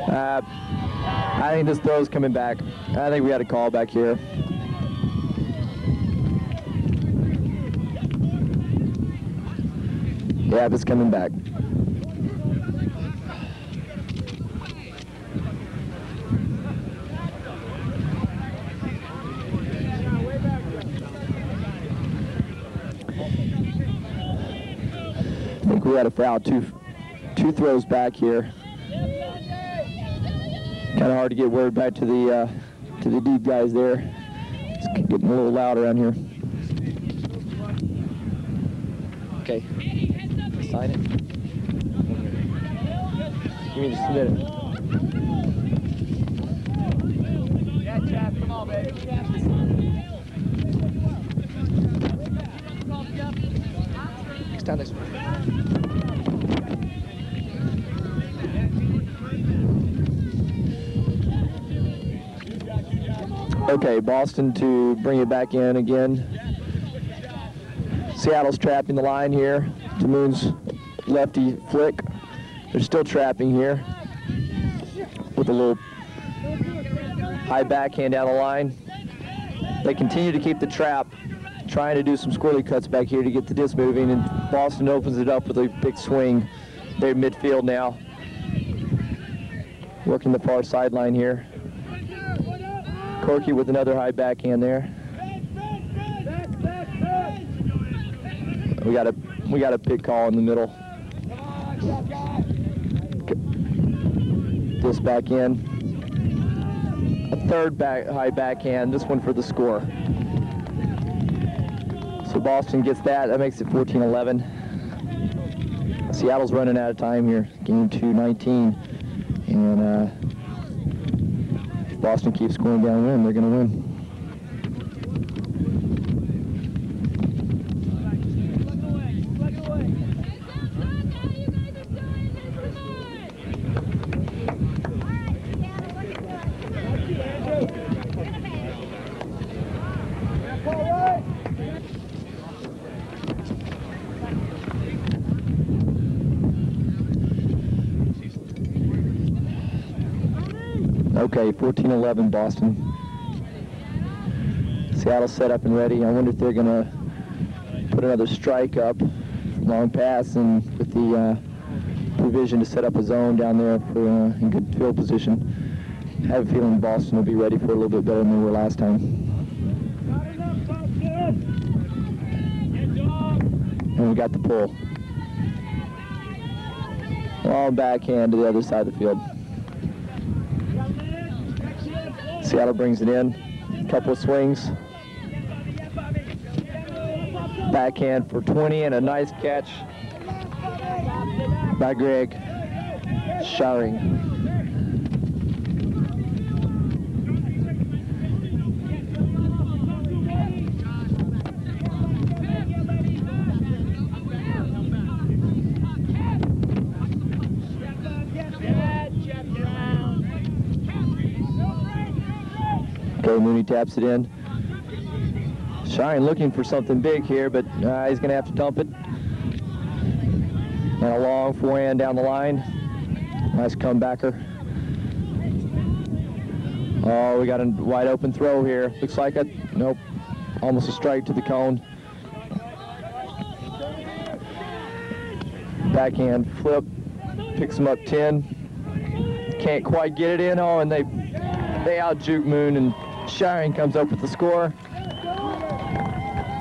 I think this throw's coming back. I think we got a call back here. Yeah, it's coming back. I think we had a foul. Two throws back here. Kind of hard to get word back to the deep guys there. It's getting a little loud around here. Okay. Sign it. Give me just a minute. Yeah, Jeff, come on, baby. Next time, next one. Okay, Boston to bring it back in again. Seattle's trapping the line here. To Moon's lefty flick. They're still trapping here with a little high backhand down the line. They continue to keep the trap, trying to do some squirrely cuts back here to get the disc moving, and Boston opens it up with a big swing. They're midfield now. Working the far sideline here. Corky with another high backhand there. We got a big call in the middle. This back in. A third high backhand, this one for the score. So Boston gets that. That makes it 14-11. Seattle's running out of time here. Game 2-19. And if Boston keeps scoring downwind, they're going to win. Okay, 14-11 Boston. Seattle set up and ready. I wonder if they're going to put another strike up, long pass, and with the provision to set up a zone down there for in good field position. I have a feeling Boston will be ready for it a little bit better than they were last time. And we got the pull. Long backhand to the other side of the field. Seattle brings it in. A couple of swings. Backhand for 20 and a nice catch by Greg Showering. Okay, Mooney taps it in. Shine looking for something big here, but he's going to have to dump it. And a long forehand down the line. Nice comebacker. Oh, we got a wide open throw here. Looks like nope, almost a strike to the cone. Backhand flip, picks him up 10. Can't quite get it in. Oh, and they out-juke Moon, and Shiring comes up with the score.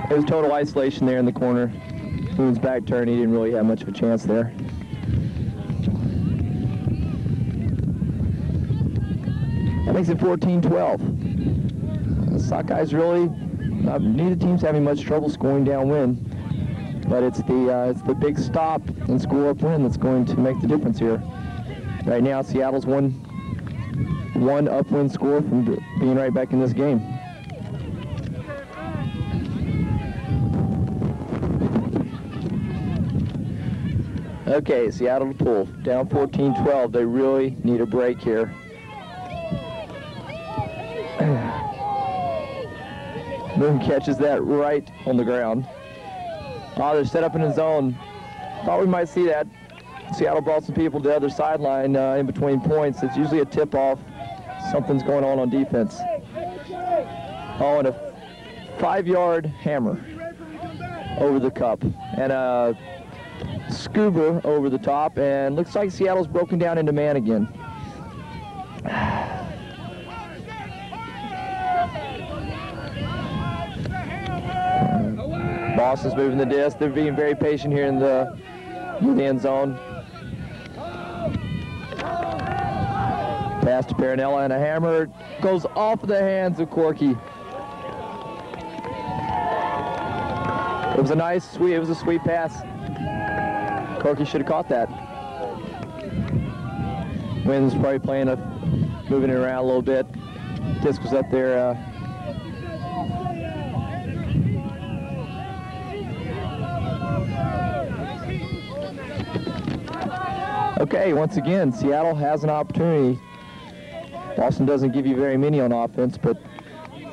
It was total isolation there in the corner. Moon's back turn, he didn't really have much of a chance there. That makes it 14-12. Sockeyes really, neither team's having much trouble scoring downwind, but it's the big stop and score upwind that's going to make the difference here. Right now, Seattle's one upwind score from being right back in this game. Okay, Seattle to pull. Down 14-12. They really need a break here. Moon catches that right on the ground. Oh, they're set up in a zone. Thought we might see that. Seattle brought some people to the other sideline in between points. It's usually a tip-off. Something's going on defense. Oh, and a 5-yard hammer over the cup. And a scuba over the top. And looks like Seattle's broken down into man again. Boston's moving the disc. They're being very patient here in the end zone. Pass to Parinella, and a hammer goes off the hands of Corky. It was a nice, sweet pass. Corky should have caught that. Wynn's probably moving it around a little bit. Disc was up there. Okay, once again, Seattle has an opportunity. Boston doesn't give you very many on offense, but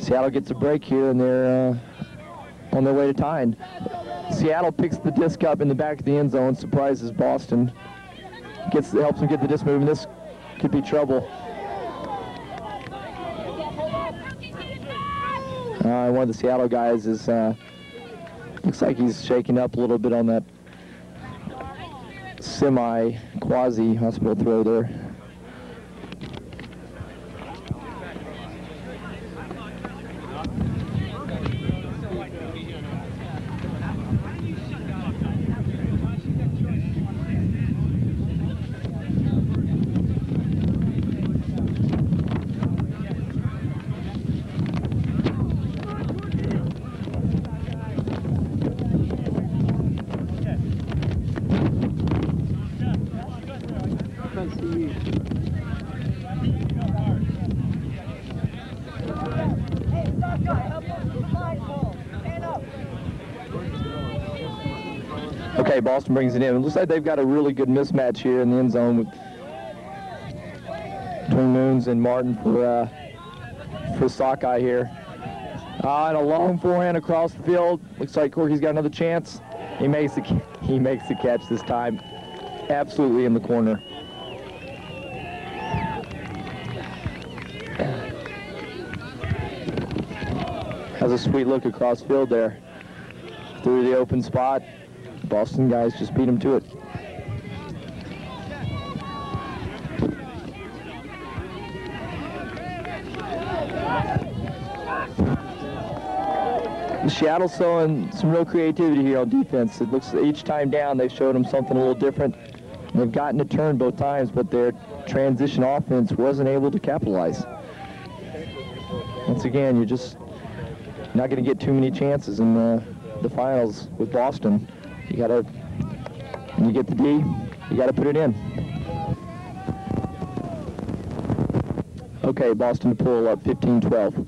Seattle gets a break here, and they're on their way to tying. Seattle picks the disc up in the back of the end zone, surprises Boston. Helps them get the disc moving. This could be trouble. One of the Seattle guys is looks like he's shaking up a little bit on that quasi hospital throw there. Okay, Boston brings it in. It looks like they've got a really good mismatch here in the end zone between Moons and Martin for Sockeye here. And a long forehand across the field. Looks like Corky's got another chance. He makes the catch this time, absolutely in the corner. Has a sweet look across field there. Through the open spot. Boston guys just beat him to it. Seattle's showing some real creativity here on defense. It looks each time down they've showed them something a little different. They've gotten a turn both times, but their transition offense wasn't able to capitalize. Once again, you're just not going to get too many chances in the finals with Boston. You gotta, when you get the D, you gotta put it in. Okay, Boston to pull up 15-12.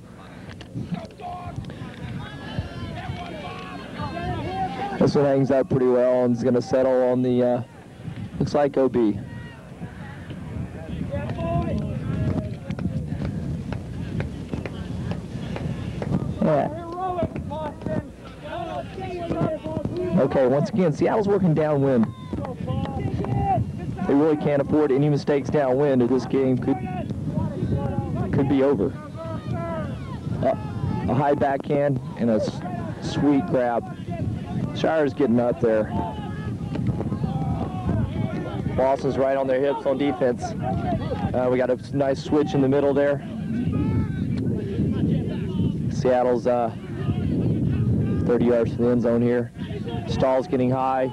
This one hangs out pretty well and is gonna settle on the, looks like OB. Yeah. Okay, once again, Seattle's working downwind. They really can't afford any mistakes downwind, or this game could be over. A high backhand and a sweet grab. Shire's getting up there. Boston's right on their hips on defense. We got a nice switch in the middle there. Seattle's 30 yards to the end zone here. Stall's getting high.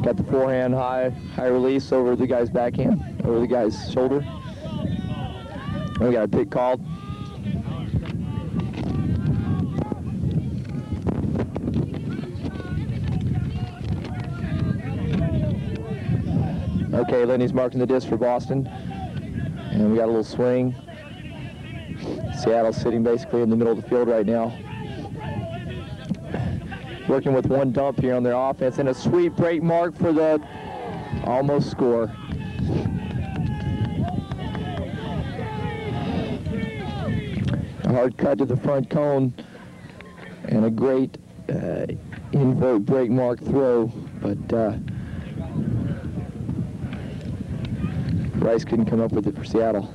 Got the forehand high release over the guy's backhand, over the guy's shoulder. And we got a pick called. Okay, Lenny's marking the disc for Boston. And we got a little swing. Seattle's sitting basically in the middle of the field right now. Working with one dump here on their offense, and a sweet break mark for the almost score. A hard cut to the front cone, and a great invert break mark throw, but Rice couldn't come up with it for Seattle.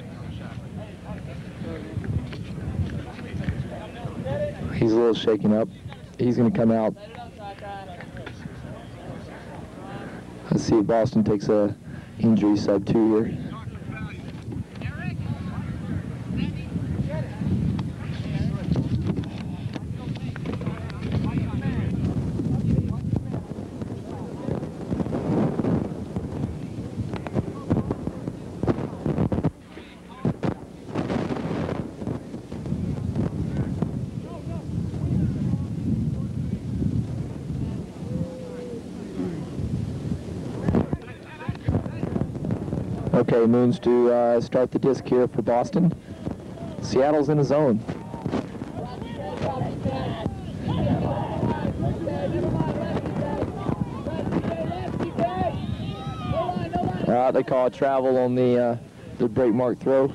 He's a little shaken up. He's going to come out. Let's see if Boston takes a injury sub 2 here. Okay, Moons to start the disc here for Boston. Seattle's in a zone. They call it travel on the break mark throw.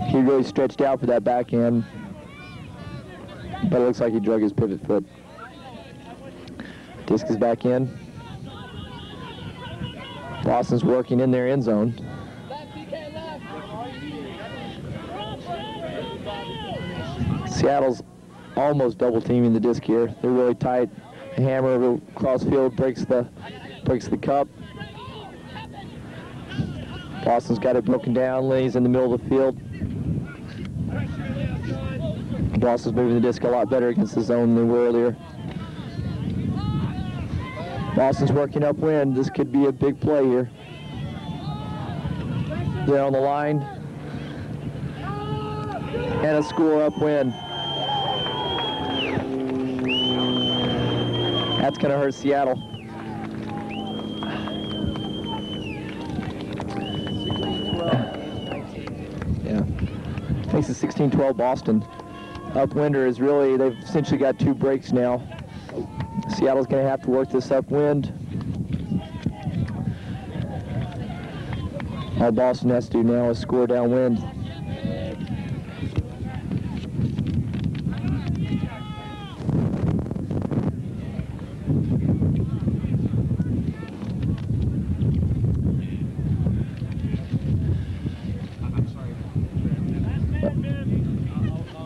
He really stretched out for that backhand, but it looks like he drug his pivot foot. Disc is back in. Boston's working in their end zone. Seattle's almost double teaming the disc here. They're really tight. A hammer across field breaks the cup. Boston's got it broken down. Lenny's in the middle of the field. Boston's moving the disc a lot better against the zone than we were earlier. Boston's working upwind. This could be a big play here. They're on the line. And a score upwind. That's going to hurt Seattle. Yeah. Makes it 16-12 Boston. Upwinder is really, they've essentially got 2 breaks now. Seattle's going to have to work this upwind. All Boston has to do now is score downwind.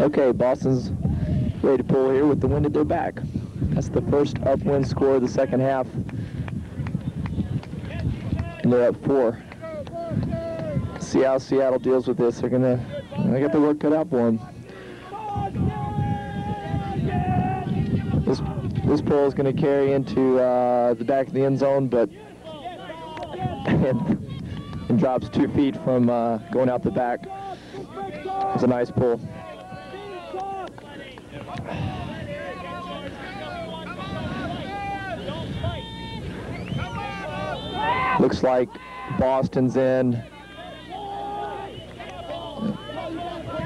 Okay, Boston's ready to pull here with the wind at their back. That's the first upwind score of the second half. And they're up 4. See how Seattle deals with this. They're gonna get the work cut out for them. This pull is gonna carry into the back of the end zone, but and drops 2 feet from going out the back. It's a nice pull. Looks like Boston's in.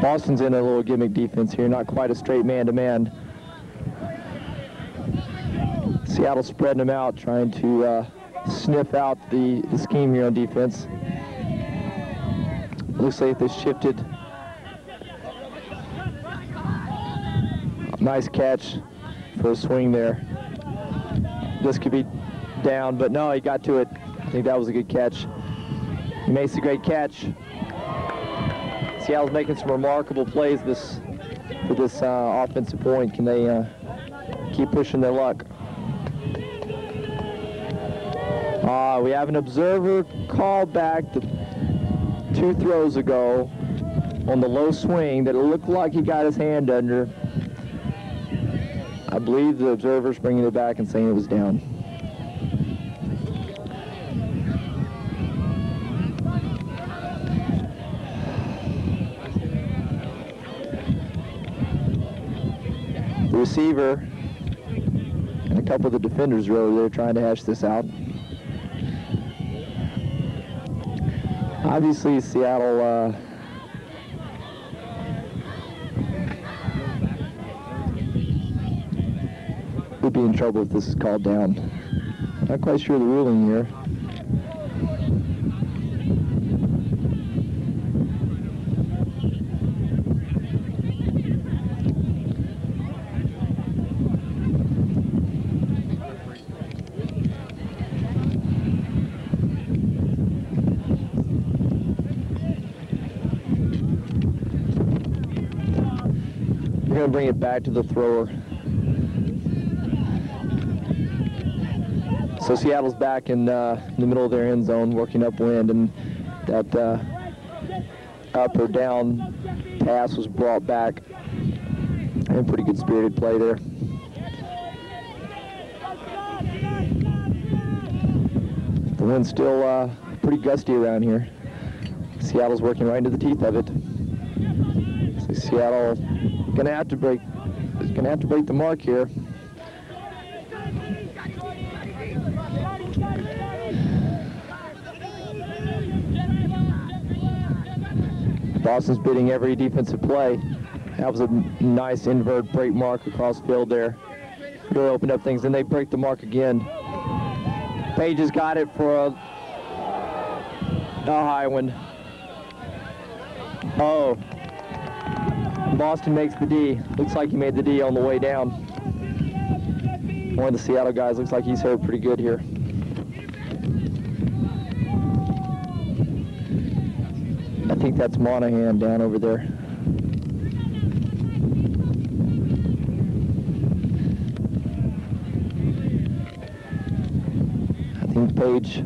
Boston's in a little gimmick defense here, not quite a straight man-to-man. Seattle spreading them out, trying to sniff out the scheme here on defense. Looks like they shifted. Nice catch for a swing there. This could be down, but no, he got to it. I think that was a good catch. He makes a great catch. Seattle's making some remarkable plays for this offensive point. Can they keep pushing their luck? We have an observer called back 2 throws ago on the low swing that it looked like he got his hand under. I believe the observer's bringing it back and saying it was down. The receiver and a couple of the defenders are over there trying to hash this out. Obviously, Seattle would be in trouble if this is called down. Not quite sure of the ruling here. We're going to bring it back to the thrower. So Seattle's back in the middle of their end zone, working upwind, and that up or down pass was brought back. And pretty good spirited play there. The wind's still pretty gusty around here. Seattle's working right into the teeth of it. So Seattle gonna have to break the mark here. Boston's bidding every defensive play. That was a nice invert break mark across the field there. Really opened up things, and they break the mark again. Page has got it for a high one. Oh. Boston makes the D. Looks like he made the D on the way down. One of the Seattle guys looks like he's hurt pretty good here. I think that's Monahan down over there. I think Page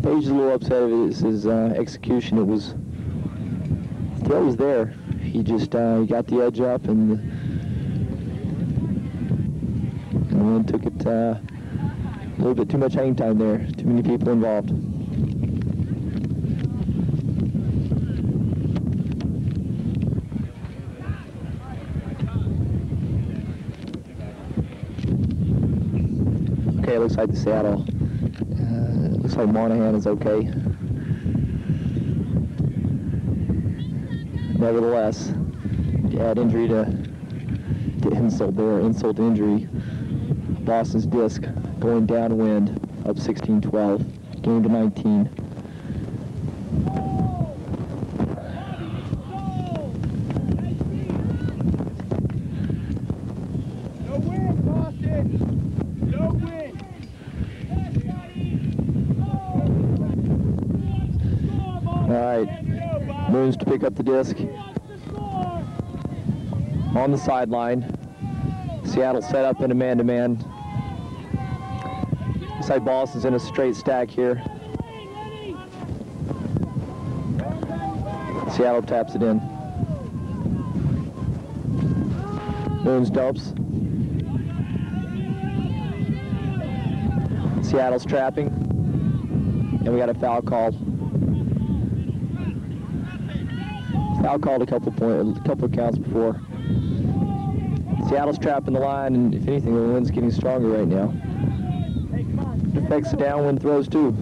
is a little upset of his execution. The throw was there. He just he got the edge up and then took it a little bit too much hang time there. Too many people involved. Okay, it looks like the Seattle. Looks like Monahan is okay. Nevertheless, to add injury to insult there, insult to injury. Boston's disc going downwind, up 16-12, game to 19. No win, Boston. No win. All right, Moons to pick up the disc. On the sideline. Seattle set up in a man-to-man. Looks like Boston's in a straight stack here. Seattle taps it in. Moons dumps. Seattle's trapping. And we got a foul called. Foul called a couple of counts before. Seattle's trapping the line, and if anything, the wind's getting stronger right now. It affects the downwind throws too.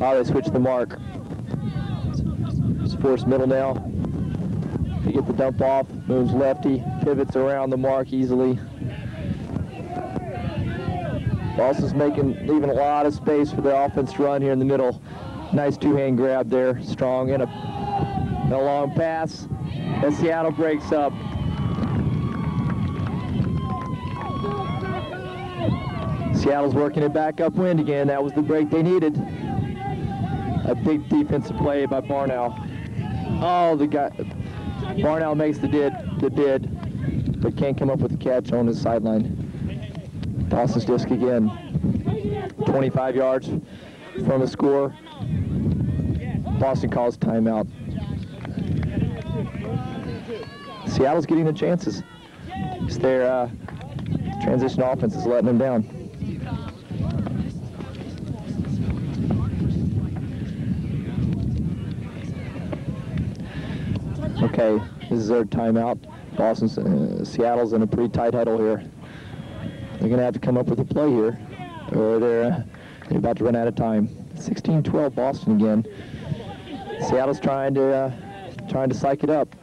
Oh, they switched the mark. It's forced middle now. They get the dump off, moves lefty, pivots around the mark easily. Boston's leaving a lot of space for the offense to run here in the middle. Nice two-hand grab there, strong, and a long pass. And Seattle breaks up. Seattle's working it back upwind again. That was the break they needed. A big defensive play by Barnow. Oh, the guy, Barnow makes the bid, but can't come up with a catch on his sideline. Boston's disc again. 25 yards from the score. Boston calls timeout. Seattle's getting the chances. It's their transition offense is letting them down. Okay, this is their timeout. Seattle's in a pretty tight huddle here. They're going to have to come up with a play here, or they're about to run out of time. 16-12 Boston again. Seattle's trying to psych it up.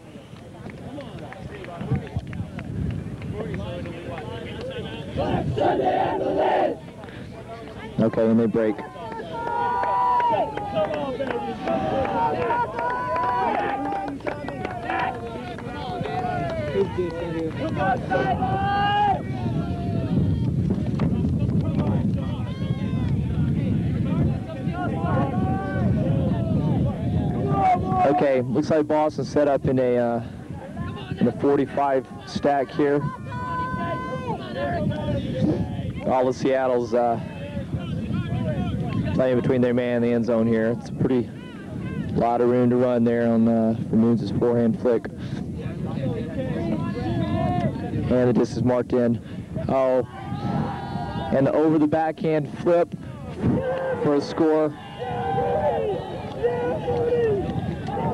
Okay, and they break. Okay, looks like Boston set up in a 45 stack here. All of Seattle's playing between their man and the end zone here. It's a pretty lot of room to run there on for Moons' forehand flick. And the disc is marked in. Oh, and the over the backhand flip for a score.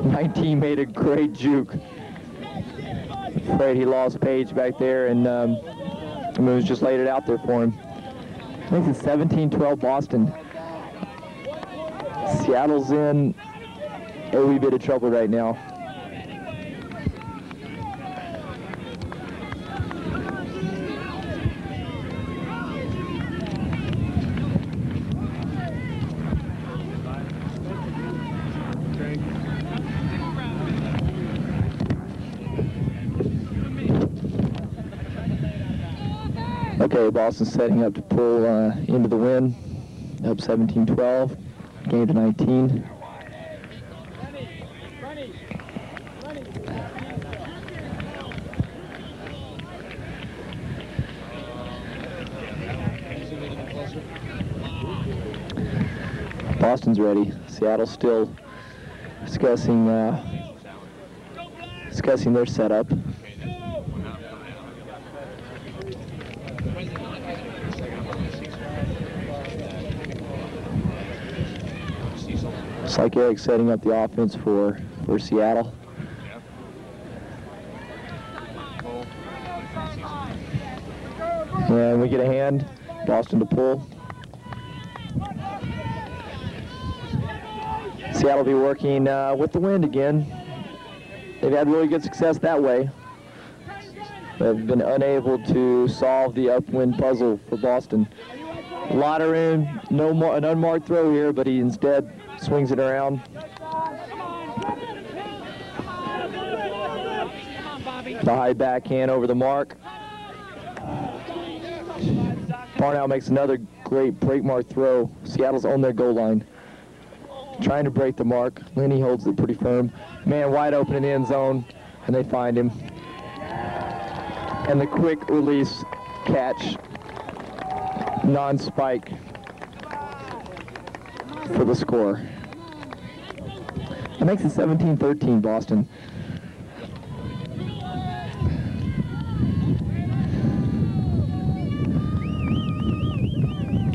19 made a great juke. Afraid he lost Page back there, and Moons just laid it out there for him. I think it's 17-12 Boston. Seattle's in a wee bit of trouble right now. Okay, Boston's setting up to pull into the win, up 17-12, game to 19. Boston's ready. Seattle's still discussing their setup. Looks like Eric's setting up the offense for Seattle. And we get a hand, Boston to pull. Seattle will be working with the wind again. They've had really good success that way. They've been unable to solve the upwind puzzle for Boston. A lot of room, an unmarked throw here, but he instead swings it around. The high backhand over the mark. Barnow makes another great break mark throw. Seattle's on their goal line, trying to break the mark. Lenny holds it pretty firm. Man wide open in the end zone, and they find him. And the quick release catch, non-spike for the score. It makes it 17-13 Boston.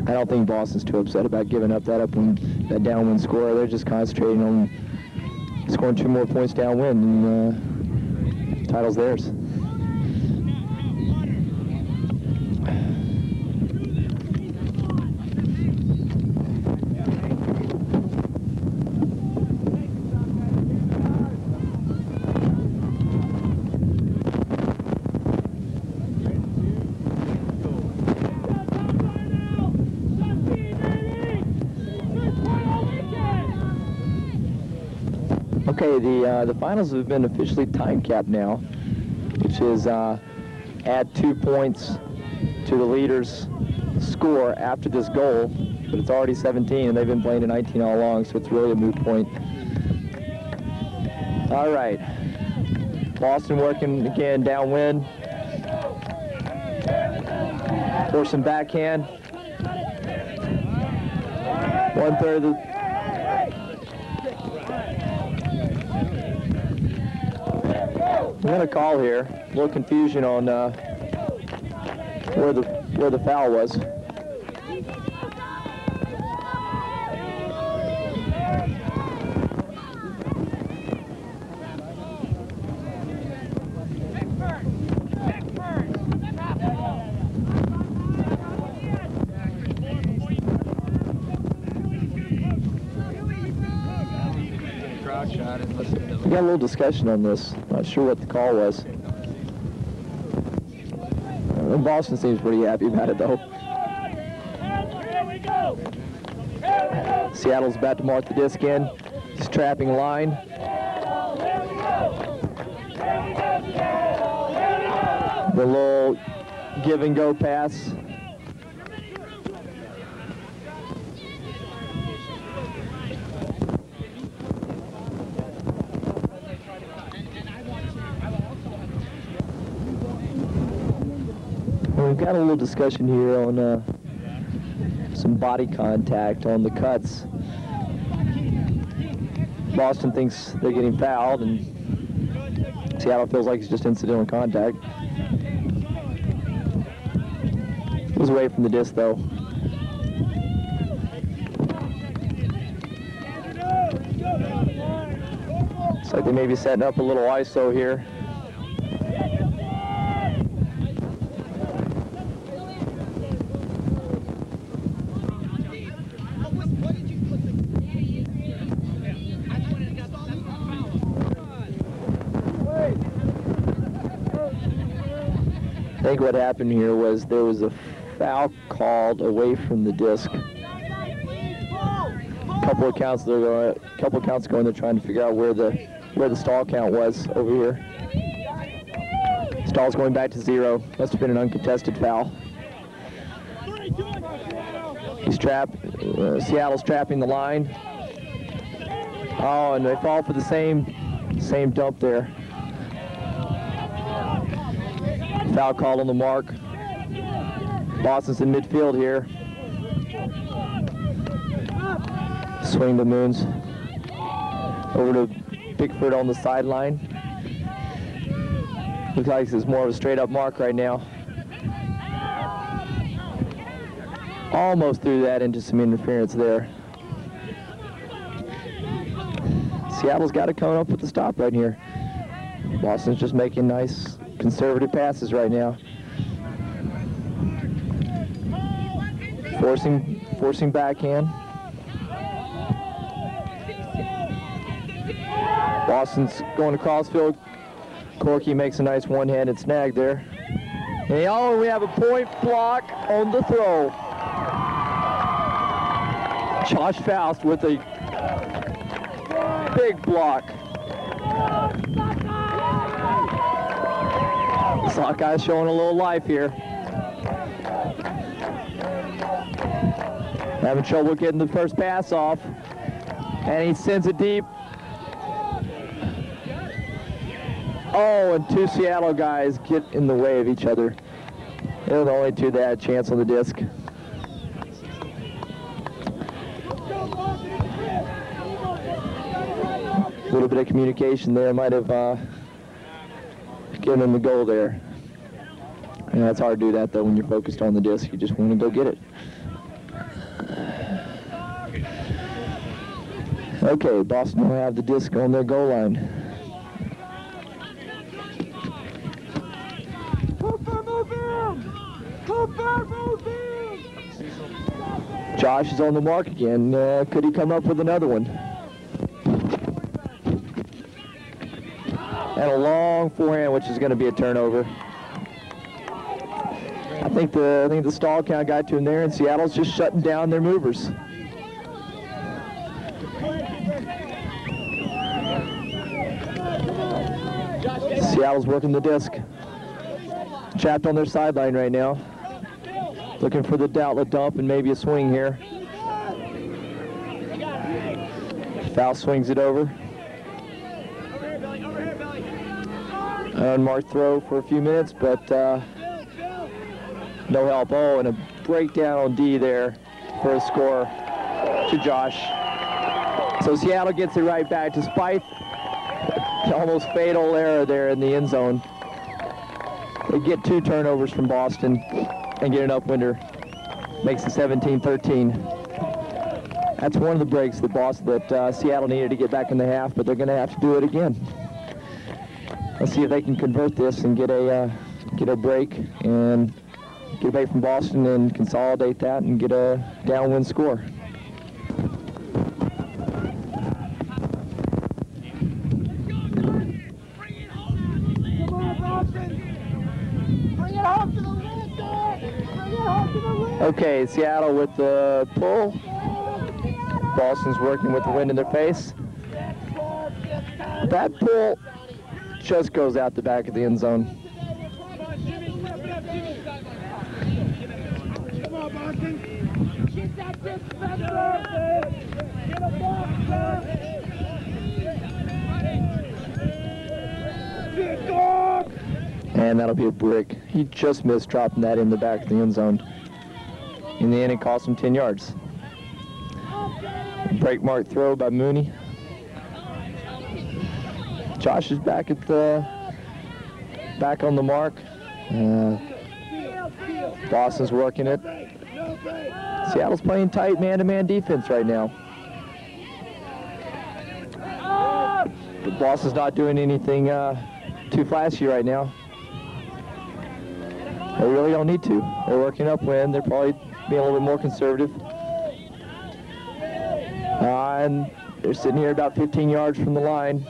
I don't think Boston's too upset about giving up that downwind score. They're just concentrating on scoring 2 more points downwind, and title's theirs. Okay, the finals have been officially time capped now, which is add 2 points to the leader's score after this goal, but it's already 17, and they've been playing to 19 all along, so it's really a moot point. All right, Boston working again downwind. Forcing backhand. 1/3 of the... I'm going to call here. A little confusion on where the foul was. We got a little discussion on this. Not sure what the call was. Boston seems pretty happy about it, though. Seattle's about to mark the disc in. He's trapping a line. The little give and go pass. We've got a little discussion here on some body contact on the cuts. Boston thinks they're getting fouled, and Seattle feels like it's just incidental contact. It was away from the disc, though. Looks like they may be setting up a little ISO here. I think what happened here was there was a foul called away from the disc. A couple of counts ago, they're trying to figure out where the stall count was over here. Stall's going back to 0. Must have been an uncontested foul. He's trapped. Seattle's trapping the line. Oh, and they fall for the same dump there. Foul call on the mark. Boston's in midfield here. Swing the Moons over to Pickford on the sideline. Looks like it's more of a straight up mark right now. Almost threw that into some interference there. Seattle's got to come up with the stop right here. Boston's just making nice conservative passes right now. Forcing backhand. Boston's going across field. Corky makes a nice one-handed snag there. And we have a point block on the throw. Josh Faust with a big block. Sockeyes showing a little life here. Having trouble getting the first pass off. And he sends it deep. Oh, and two Seattle guys get in the way of each other. They're the only two that had a chance on the disc. A little bit of communication there might have given them the goal there. And it's hard to do that, though, when you're focused on the disc. You just want to go get it. Okay, Boston will have the disc on their goal line. Josh is on the mark again. Could he come up with another one? And a long forehand, which is going to be a turnover. I think the stall count got to him there, and Seattle's just shutting down their movers. Seattle's working the disc. Trapped on their sideline right now. Looking for the outlet dump and maybe a swing here. Foul swings it over. Unmarked throw for a few minutes, but no help. Oh, and a breakdown on D there for a score to Josh. So Seattle gets it right back despite the almost fatal error there in the end zone. They get 2 turnovers from Boston and get an upwinder. Makes it 17-13. That's one of the breaks that Seattle needed to get back in the half, but they're going to have to do it again. Let's see if they can convert this and get a break and get away from Boston and consolidate that and get a downwind score. Okay, Seattle with the pull. Boston's working with the wind in their face. That pull just goes out the back of the end zone. Come on, Boston. Get that dispenser. Get a boxer. Good dog. And that'll be a brick. He just missed dropping that in the back of the end zone. In the end, it cost him 10 yards. Break mark throw by Mooney. Josh is back on the mark. Boston's working it. Seattle's playing tight man-to-man defense right now. But Boston's not doing anything too flashy right now. They really don't need to. They're working upwind. They're probably being a little bit more conservative. And they're sitting here about 15 yards from the line.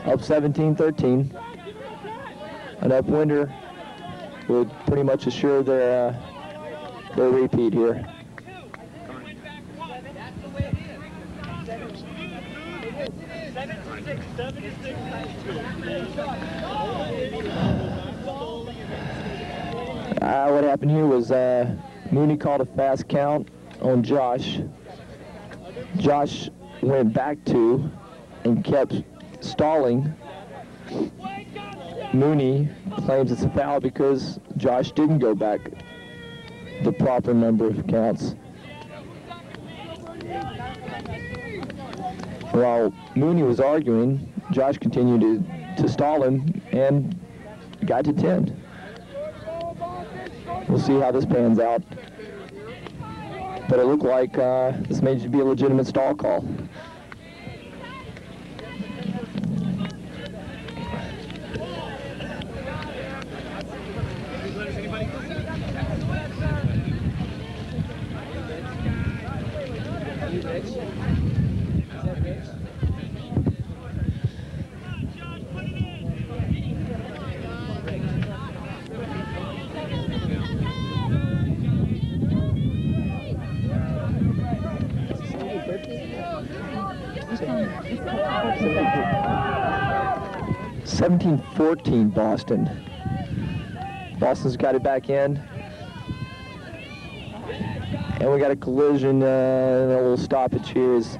Up 17-13. An upwinder would pretty much assure their repeat here. What happened here was Mooney called a fast count on Josh. Josh went back to and kept stalling. Mooney claims it's a foul because Josh didn't go back the proper number of counts. While Mooney was arguing, Josh continued to stall him and got to 10. We'll see how this pans out. But it looked like this may be a legitimate stall call. It's 17-14 Boston. Boston's got it back in. And we got a collision and a little stoppage here as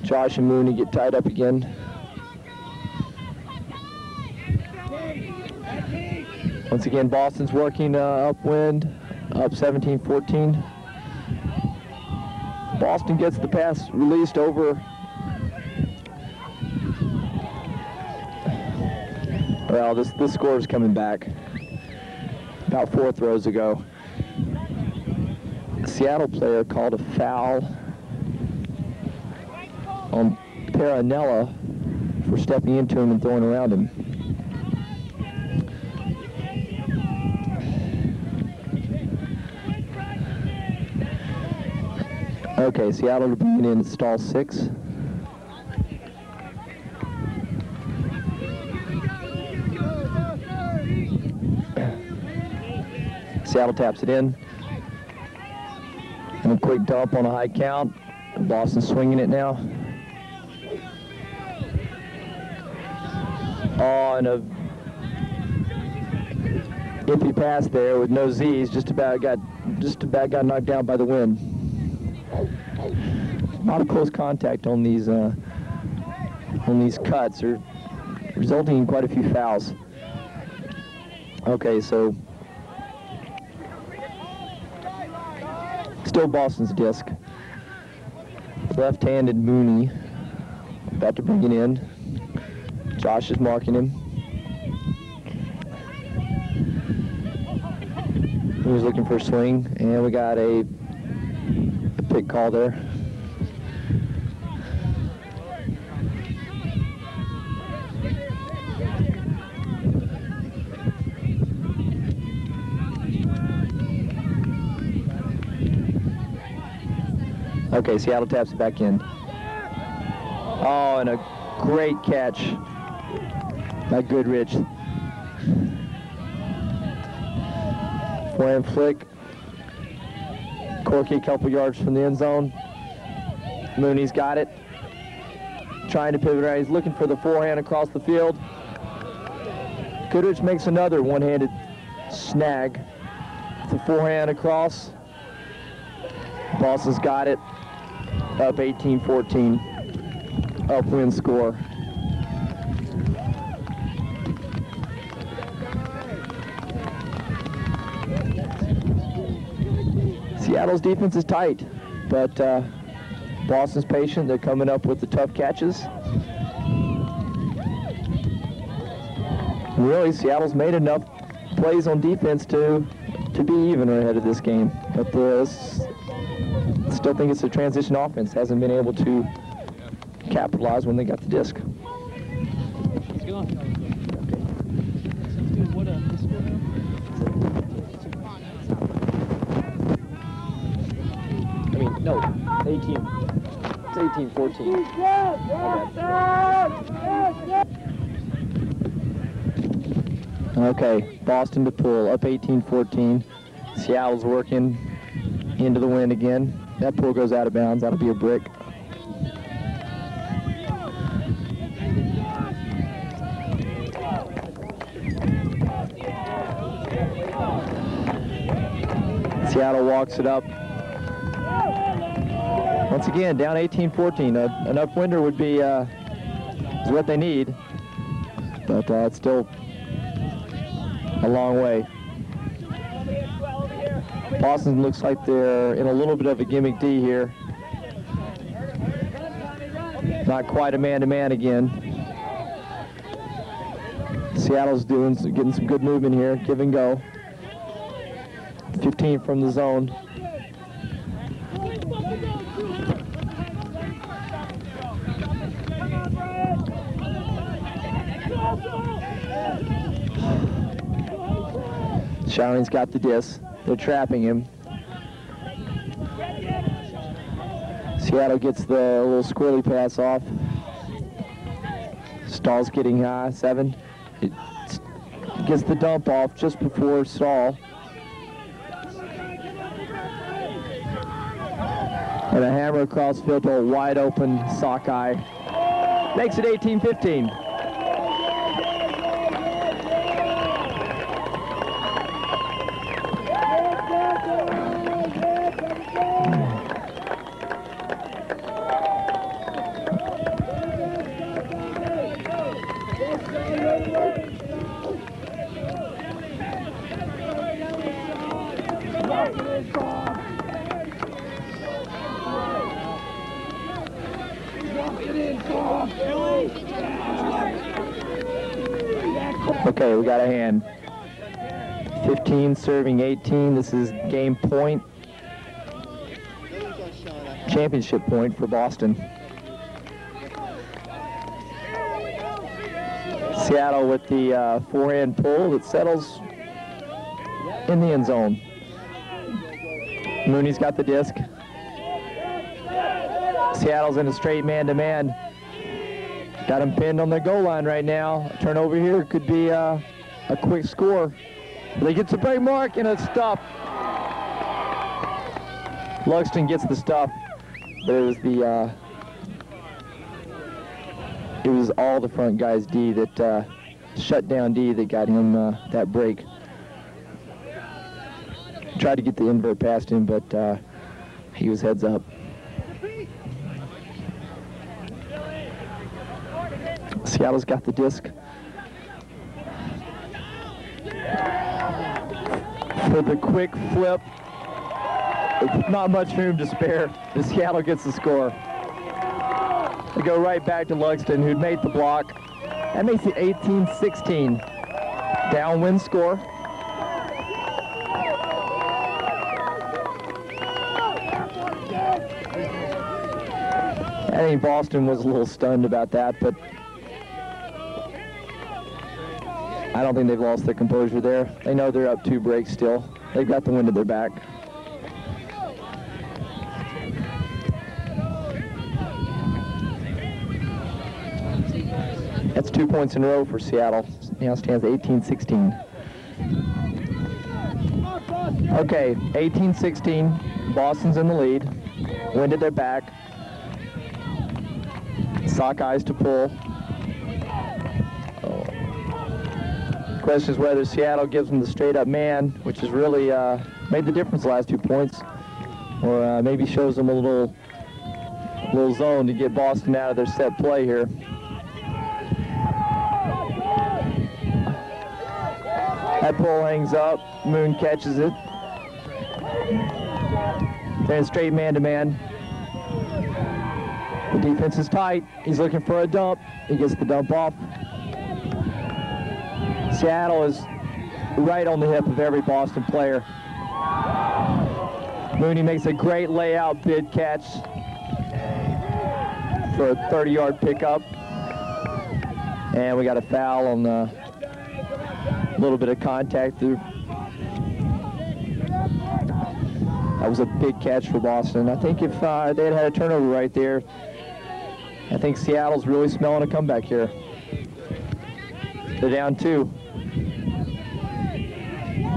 Josh and Mooney get tied up again. Once again, Boston's working upwind, up 17-14. Boston gets the pass released over. Well, this score is coming back about 4 throws ago. The Seattle player called a foul on Peranella for stepping into him and throwing around him. Okay, Seattle to bring it in at stall 6. Seattle taps it in. And a quick dump on a high count. Boston swinging it now. Oh, and a iffy pass there with no Z's. Just about got knocked down by the wind. A lot of close contact on these cuts are resulting in quite a few fouls. Okay, so still Boston's disc. Left-handed Mooney, about to bring it in. Josh is marking him. He was looking for a swing, and we got a pick call there. Okay, Seattle taps it back in. Oh, and a great catch by Goodrich. Forehand flick. Corky a couple yards from the end zone. Mooney's got it. Trying to pivot around. He's looking for the forehand across the field. Goodrich makes another one-handed snag. The forehand across. Boston's got it. Up 18-14. Upwind score. Seattle's defense is tight, but Boston's patient. They're coming up with the tough catches. Really, Seattle's made enough plays on defense to be even ahead of this game. But still think it's a transition offense. Hasn't been able to capitalize when they got the disc. Let's go. What a I mean, no, 18. It's 18-14. Okay, Boston to pull, up 18-14. Seattle's working into the wind again. That pull goes out of bounds. That'll be a brick. Seattle walks it up. Once again, down 18-14. An upwinder would be is what they need, but it's still a long way. Boston looks like they're in a little bit of a gimmick D here. Not quite a man-to-man again. Seattle's getting some good movement here. Give and go. 15 from the zone. Showning's got the disc. They're trapping him. Seattle gets the little squirrely pass off. Stahl's getting high, 7. It gets the dump off just before Stahl. And a hammer across field to a wide open Sockeye. Makes it 18-15. Okay, we got a hand. 15 serving 18. This is game point. Championship point for Boston. Seattle with the forehand pull that settles in the end zone. Mooney's got the disc. Seattle's in a straight man-to-man. Got him pinned on the goal line right now. A turnover here could be a quick score. They get the break mark and a stop. Luxton gets the stop, but it was all the front guys D that shut down D that got him that break. Tried to get the invert past him, but he was heads up. Seattle's got the disc. with a quick flip. Not much room to spare. The Seattle gets the score. They go right back to Luxton, who'd made the block. That makes it 18-16. Downwind score. I think Boston was a little stunned about that, but I don't think they've lost their composure there. They know they're up 2 breaks still. They've got the wind at their back. That's 2 points in a row for Seattle. Now stands 18-16. Okay, 18-16. Boston's in the lead. Wind at their back. Sockeyes to pull. Question is whether Seattle gives them the straight-up man, which has really made the difference the last 2 points, or maybe shows them a little zone to get Boston out of their set play here. That pull hangs up. Moon catches it. Then straight man-to-man. The defense is tight. He's looking for a dump. He gets the dump off. Seattle is right on the hip of every Boston player. Mooney makes a great layout bid catch for a 30-yard pickup. And we got a foul on a little bit of contact through. That was a big catch for Boston. I think if they had had a turnover right there, I think Seattle's really smelling a comeback here. They're down 2.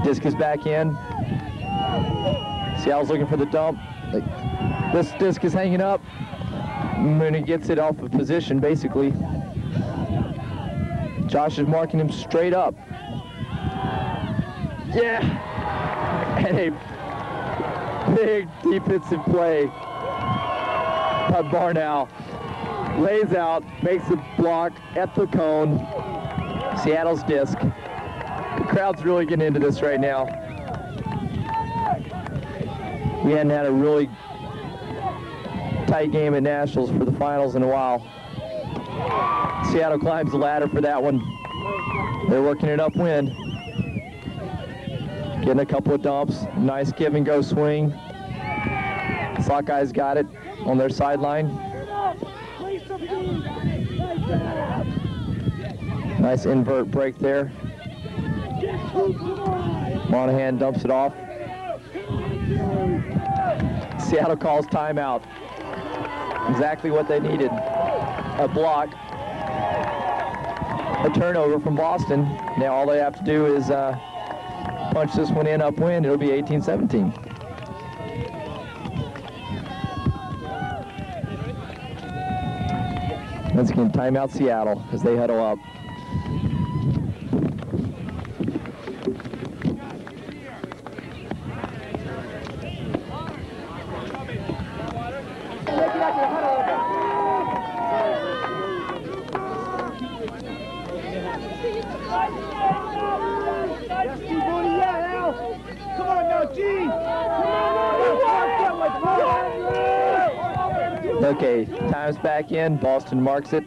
Disc is back in. Seattle's looking for the dump. This disc is hanging up. Mooney gets it off of position, basically. Josh is marking him straight up. Yeah! And a big defensive play by Barnow. Lays out, makes a block at the cone. Seattle's disc. The crowd's really getting into this right now. We hadn't had a really tight game at Nationals for the finals in a while. Seattle climbs the ladder for that one. They're working it upwind. Getting a couple of dumps. Nice give and go swing. Sockeyes got it on their sideline. Nice invert break there. Monahan dumps it off. Seattle calls timeout. Exactly what they needed. A block. A turnover from Boston. Now all they have to do is punch this one in upwind. It'll be 18-17. Once again, timeout Seattle as they huddle up. Okay, time's back in. Boston marks it.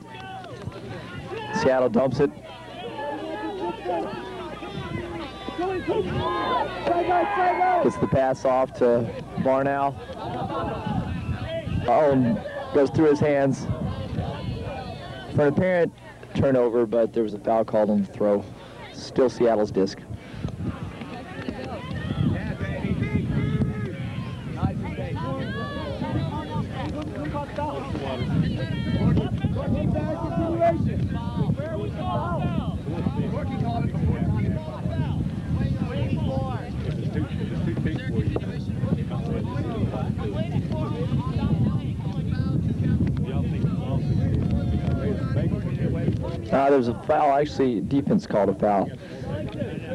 Seattle dumps it. Gets the pass off to Barnow. Goes through his hands. For an apparent turnover, but there was a foul called on the throw. Still Seattle's disc. There's a foul. Actually, defense called a foul,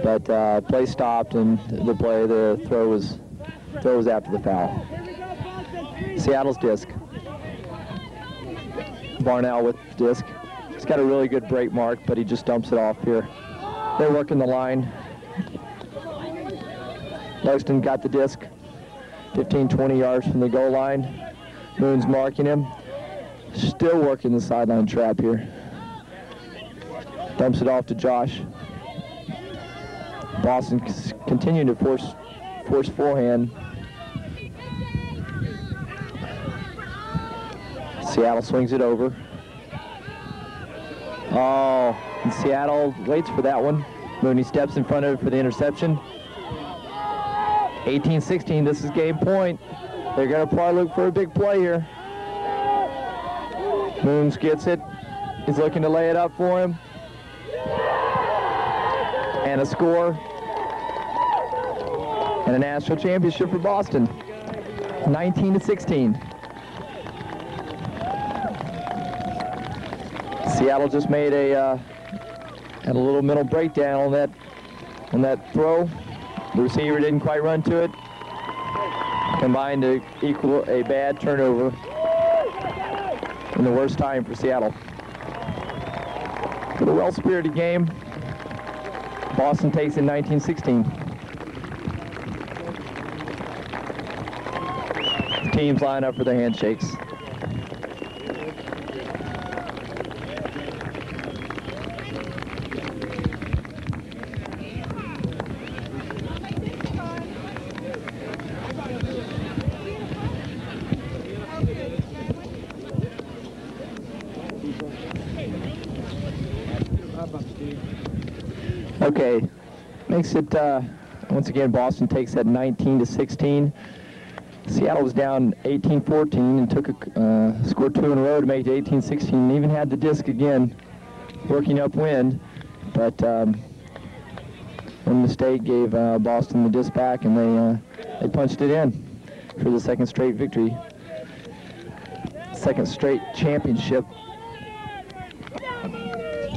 but play stopped and the throw was after the foul. Seattle's disc. Barnow with the disc. He's got a really good break mark, but he just dumps it off here. They're working the line. Lexington got the disc 15, 20 yards from the goal line. Moon's marking him. Still working the sideline trap here. Dumps it off to Josh. Boston continuing to force forehand. Seattle swings it over. Oh, and Seattle waits for that one. Mooney steps in front of it for the interception. 18-16, this is game point. They're going to probably look for a big play here. Moons gets it. He's looking to lay it up for him. And a score. And a national championship for Boston. 19-16. Seattle just made had a little mental breakdown on that throw. The receiver didn't quite run to it. Combined to equal a bad turnover in the worst time for Seattle. But a well-spirited game. Boston takes in 19-16. The teams line up for their handshakes. Okay, makes it, once again, Boston takes that 19-16. Seattle was down 18-14 and scored 2 in a row to make it 18-16, and even had the disc again, working upwind, but one mistake gave Boston the disc back, and they punched it in for the second straight victory, second straight championship.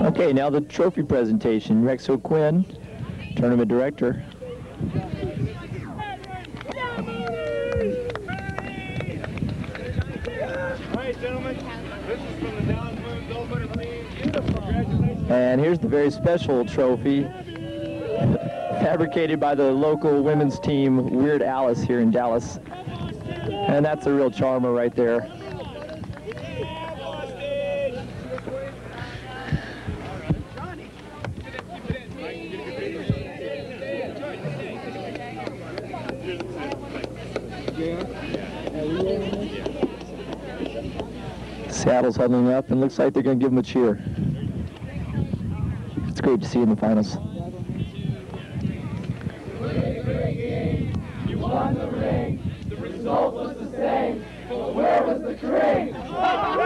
Okay, now the trophy presentation. Rex O'Quinn, tournament director. And here's the very special trophy, fabricated by the local women's team, Weird Alice, here in Dallas. And that's a real charmer right there. Seattle's huddling up and looks like they're going to give them a cheer. It's great to see in the finals. You won the ring. The result was the same, but where was the cream? All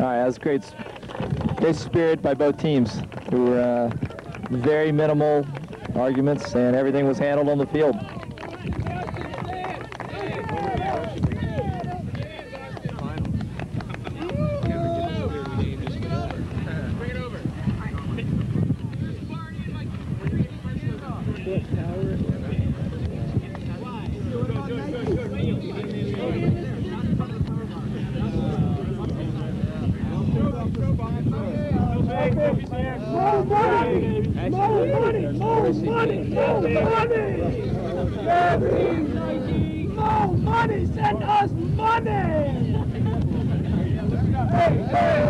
right, that was great spirit by both teams. There were very minimal arguments, and everything was handled on the field. More money! Send us money! Hey, hey!